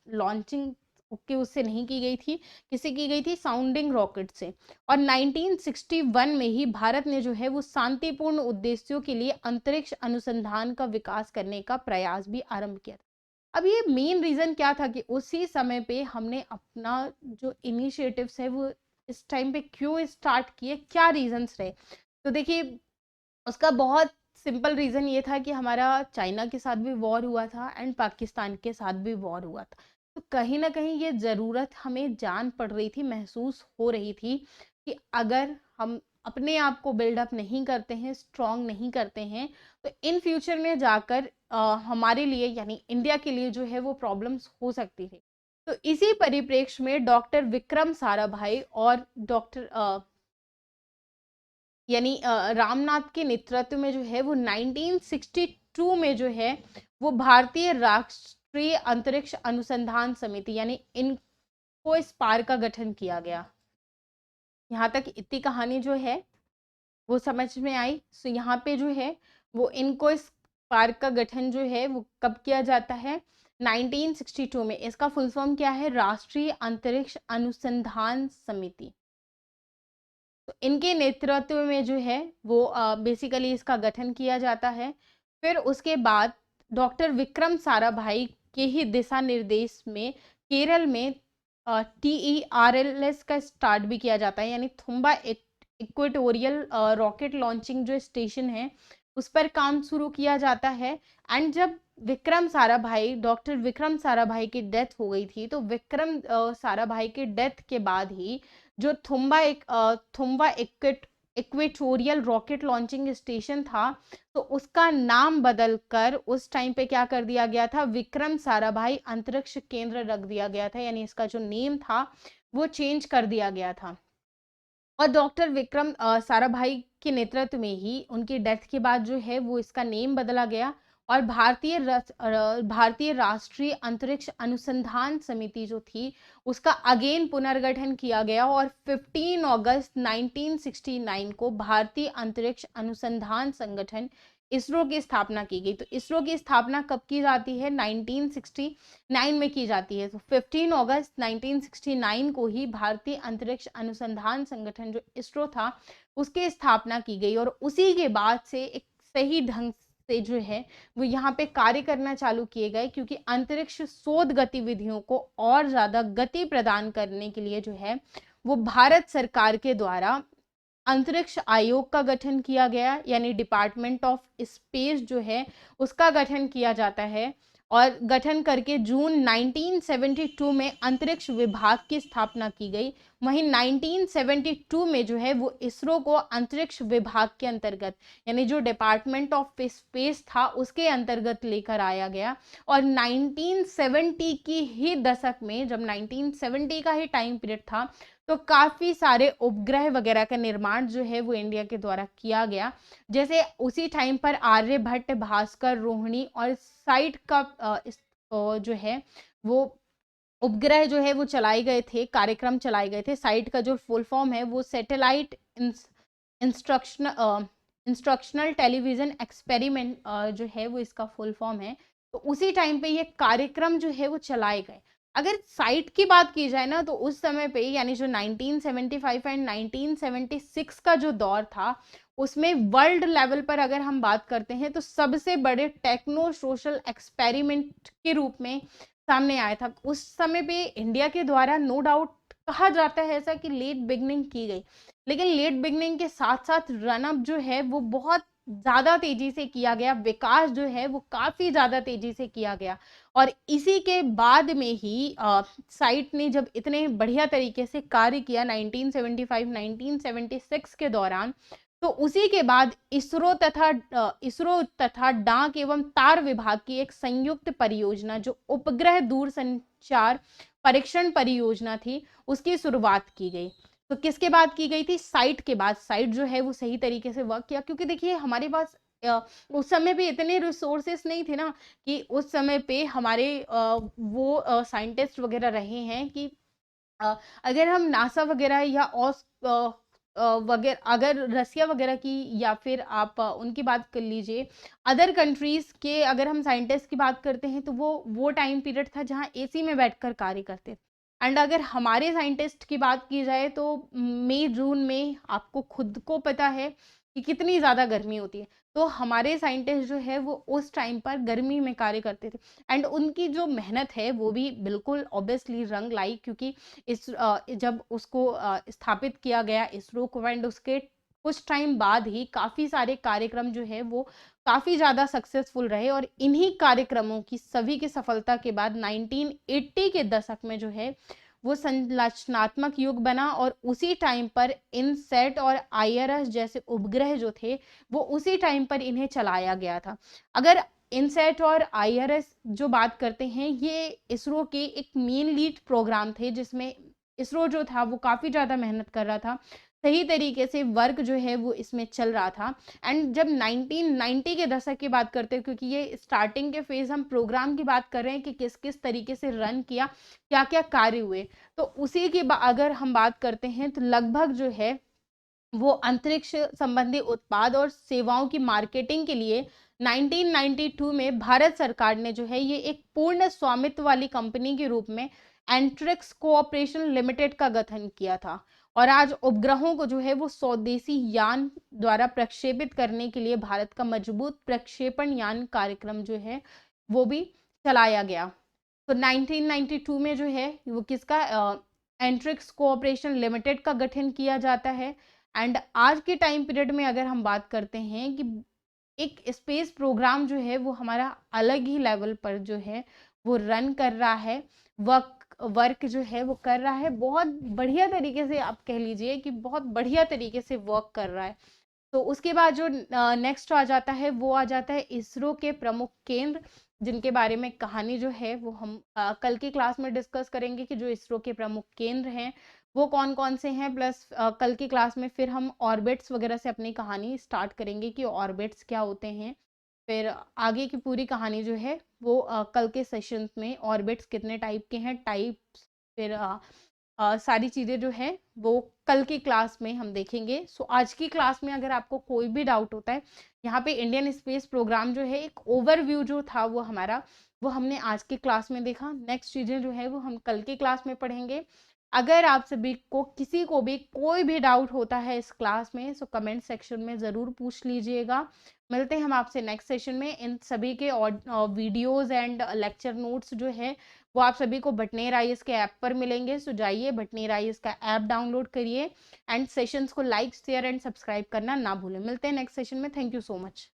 लॉन्चिंग ओके उससे नहीं की गई थी, किससे की गई थी? साउंडिंग रॉकेट से। और 1961 में ही भारत ने जो है वो शांतिपूर्ण उद्देश्यों के लिए अंतरिक्ष अनुसंधान का विकास करने का प्रयास भी आरंभ किया था। अब ये मेन रीजन क्या था कि उसी समय पे हमने अपना जो इनिशिएटिव्स है वो इस टाइम पे क्यों स्टार्ट किए, क्या रीजंस रहे? तो देखिए उसका बहुत सिंपल रीजन ये था कि हमारा चाइना के साथ भी वॉर हुआ था एंड पाकिस्तान के साथ भी वॉर हुआ था। तो कहीं ना कहीं ये ज़रूरत हमें जान पड़ रही थी, महसूस हो रही थी कि अगर हम अपने आप को बिल्डअप नहीं करते हैं, स्ट्रांग नहीं करते हैं, तो इन फ्यूचर में जाकर हमारे लिए यानी इंडिया के लिए जो है वो प्रॉब्लम्स हो सकती थी। तो इसी परिप्रेक्ष्य में डॉक्टर विक्रम साराभाई और डॉक्टर यानी रामनाथ के नेतृत्व में जो है वो 1962 में जो है वो भारतीय राष्ट्रीय अंतरिक्ष अनुसंधान समिति यानी इनको स्पार का गठन किया गया। यहाँ तक इतनी कहानी जो है वो समझ में आई। सो यहाँ पे जो है वो इनको स्पार का गठन जो है वो कब किया जाता है? 1962 में। इसका फुल फॉर्म क्या है? राष्ट्रीय अंतरिक्ष अनुसंधान समिति। तो इनके नेतृत्व में जो है वो बेसिकली इसका गठन किया जाता है। फिर उसके बाद डॉक्टर विक्रम साराभाई के ही दिशा निर्देश में केरल में TERLS का स्टार्ट भी किया जाता है, यानी थुम्बा इक्वेटोरियल रॉकेट लॉन्चिंग जो स्टेशन है उस पर काम शुरू किया जाता है। एंड जब डॉक्टर विक्रम साराभाई की डेथ हो गई थी, तो विक्रम साराभाई के डेथ के बाद ही जो Thumba equatorial rocket launching station था, तो उसका नाम बदलकर उस टाइम पे क्या कर दिया गया था? विक्रम साराभाई अंतरिक्ष केंद्र रख दिया गया था, यानी इसका जो नेम था वो चेंज कर दिया गया था। और डॉक्टर विक्रम साराभाई के नेतृत्व में ही उनकी डेथ के बाद जो है वो इसका नेम बदला गया और भारतीय राष्ट्रीय अंतरिक्ष अनुसंधान समिति जो थी उसका अगेन पुनर्गठन किया गया और 15 अगस्त 1969 को भारतीय अंतरिक्ष अनुसंधान संगठन इसरो की स्थापना की गई। तो इसरो की स्थापना कब की जाती है? 1969 में की जाती है। तो 15 अगस्त 1969 को ही भारतीय अंतरिक्ष अनुसंधान संगठन जो इसरो था उसकी स्थापना की गई और उसी के बाद से एक सही ढंग से जो है वो यहाँ पे कार्य करना चालू किए गए, क्योंकि अंतरिक्ष शोध गतिविधियों को और ज्यादा गति प्रदान करने के लिए जो है वो भारत सरकार के द्वारा अंतरिक्ष आयोग का गठन किया गया, यानी डिपार्टमेंट ऑफ स्पेस जो है उसका गठन किया जाता है। और गठन करके जून 1972 में अंतरिक्ष विभाग की स्थापना की गई। वहीं 1972 में जो है वो इसरो को अंतरिक्ष विभाग के अंतर्गत यानी जो डिपार्टमेंट ऑफ स्पेस था उसके अंतर्गत लेकर आया गया। और 1970 की ही दशक में, जब 1970 का ही टाइम पीरियड था, तो काफी सारे उपग्रह वगैरह का निर्माण जो है वो इंडिया के द्वारा किया गया। जैसे उसी टाइम पर आर्यभट्ट, भास्कर, रोहिणी और साइट का जो है वो उपग्रह जो है वो चलाए गए थे, कार्यक्रम चलाए गए थे। साइट का जो फुल फॉर्म है वो सैटेलाइट इंस्ट्रक्शनल टेलीविजन एक्सपेरिमेंट जो है वो इसका फुल फॉर्म है। तो उसी टाइम पे ये कार्यक्रम जो है वो चलाए गए। अगर साइट की बात की जाए ना, तो उस समय पे यानी जो 1975 एंड 1976 का जो दौर था, उसमें वर्ल्ड लेवल पर अगर हम बात करते हैं तो सबसे बड़े टेक्नो सोशल एक्सपेरिमेंट के रूप में सामने आया था। उस समय पे इंडिया के द्वारा नो डाउट कहा जाता है ऐसा कि लेट बिगनिंग की गई, लेकिन लेट बिगनिंग के साथ साथ रन अप जो है वो बहुत ज़्यादा तेजी से किया गया, विकास जो है वो काफ़ी ज़्यादा तेजी से किया गया। और इसी के बाद में ही साइट ने जब इतने बढ़िया तरीके से कार्य किया 1975-1976 के दौरान, तो उसी के बाद इसरो तथा डाक एवं तार विभाग की एक संयुक्त परियोजना जो उपग्रह दूरसंचार परीक्षण परियोजना थी, उसकी शुरुआत की गई। तो किसके बाद की गई थी? साइट के बाद। साइट जो है वो सही तरीके से वर्क किया, क्योंकि देखिए हमारे पास उस समय भी इतने रिसोर्सेस नहीं थे ना, कि उस समय पे हमारे वो साइंटिस्ट वगैरह रहे हैं कि अगर हम नासा वगैरह या वगैरह, अगर रसिया वगैरह की या फिर आप उनकी बात कर लीजिए, अदर कंट्रीज के अगर हम साइंटिस्ट की बात करते हैं, तो वो टाइम पीरियड था जहां एसी में बैठकर कार्य करते थे। एंड अगर हमारे साइंटिस्ट की बात की जाए तो मई जून में आपको खुद को पता है कि कितनी ज़्यादा गर्मी होती है, तो हमारे साइंटिस्ट जो है वो उस टाइम पर गर्मी में कार्य करते थे। एंड उनकी जो मेहनत है वो भी बिल्कुल ऑब्वियसली रंग लाई, क्योंकि जब उसको स्थापित किया गया इसरो को, एंड उसके कुछ टाइम बाद ही काफ़ी सारे कार्यक्रम जो है वो काफ़ी ज़्यादा सक्सेसफुल रहे। और इन्हीं कार्यक्रमों की सभी की सफलता के बाद 1980 के दशक में जो है वो संरचनात्मक युग बना, और उसी टाइम पर इनसेट और आईआरएस जैसे उपग्रह जो थे वो उसी टाइम पर इन्हें चलाया गया था। अगर इनसेट और आईआरएस जो बात करते हैं, ये इसरो के एक मेन लीड प्रोग्राम थे, जिसमें इसरो जो था वो काफ़ी ज़्यादा मेहनत कर रहा था, सही तरीके से वर्क जो है वो इसमें चल रहा था। एंड जब 1990 के दशक की बात करते हैं, क्योंकि ये स्टार्टिंग के फेज हम प्रोग्राम की बात कर रहे हैं कि किस किस तरीके से रन किया, क्या क्या कार्य हुए, तो उसी की अगर हम बात करते हैं तो लगभग जो है वो अंतरिक्ष संबंधी उत्पाद और सेवाओं की मार्केटिंग के लिए 1992 में भारत सरकार ने जो है ये एक पूर्ण स्वामित्व वाली कंपनी के रूप में एंट्रिक्स कोऑपरेशन लिमिटेड का गठन किया था। और आज उपग्रहों को जो है वो स्वदेशी यान द्वारा प्रक्षेपित करने के लिए भारत का मजबूत प्रक्षेपण यान कार्यक्रम जो है वो भी चलाया गया। तो 1992 में जो है वो किसका एंट्रिक्स कोऑपरेशन लिमिटेड का गठन किया जाता है। एंड आज के टाइम पीरियड में अगर हम बात करते हैं कि एक स्पेस प्रोग्राम जो है वो हमारा अलग ही लेवल पर जो है वो रन कर रहा है, वर्क वर्क जो है वो कर रहा है, बहुत बढ़िया तरीके से, आप कह लीजिए कि बहुत बढ़िया तरीके से वर्क कर रहा है। तो उसके बाद जो नेक्स्ट आ जाता है वो आ जाता है इसरो के प्रमुख केंद्र, जिनके बारे में कहानी जो है वो हम कल की क्लास में डिस्कस करेंगे कि जो इसरो के प्रमुख केंद्र हैं वो कौन कौन से हैं। प्लस कल की क्लास में फिर हम ऑर्बिट्स वगैरह से अपनी कहानी स्टार्ट करेंगे कि ऑर्बिट्स क्या होते हैं। फिर आगे की पूरी कहानी जो है वो कल के सेशन में ऑर्बिट्स कितने टाइप के हैं, टाइप्स, फिर सारी चीज़ें जो है वो कल की क्लास में हम देखेंगे। सो आज की क्लास में अगर आपको कोई भी डाउट होता है, यहाँ पे इंडियन स्पेस प्रोग्राम जो है एक ओवरव्यू जो था वो हमारा, वो हमने आज की क्लास में देखा। नेक्स्ट चीज़ें जो है वो हम कल की क्लास में पढ़ेंगे। अगर आप सभी को किसी को भी कोई भी डाउट होता है इस क्लास में, सो कमेंट सेक्शन में ज़रूर पूछ लीजिएगा। मिलते हैं हम आपसे नेक्स्ट सेशन में। इन सभी के वीडियोज़ एंड लेक्चर नोट्स जो है वो आप सभी को भटनेर आईएएस के ऐप पर मिलेंगे। सो जाइए भटनेर आईएएस का ऐप डाउनलोड करिए, एंड सेशंस को लाइक शेयर एंड सब्सक्राइब करना ना भूलें। मिलते हैं नेक्स्ट सेशन में। Thank you so much.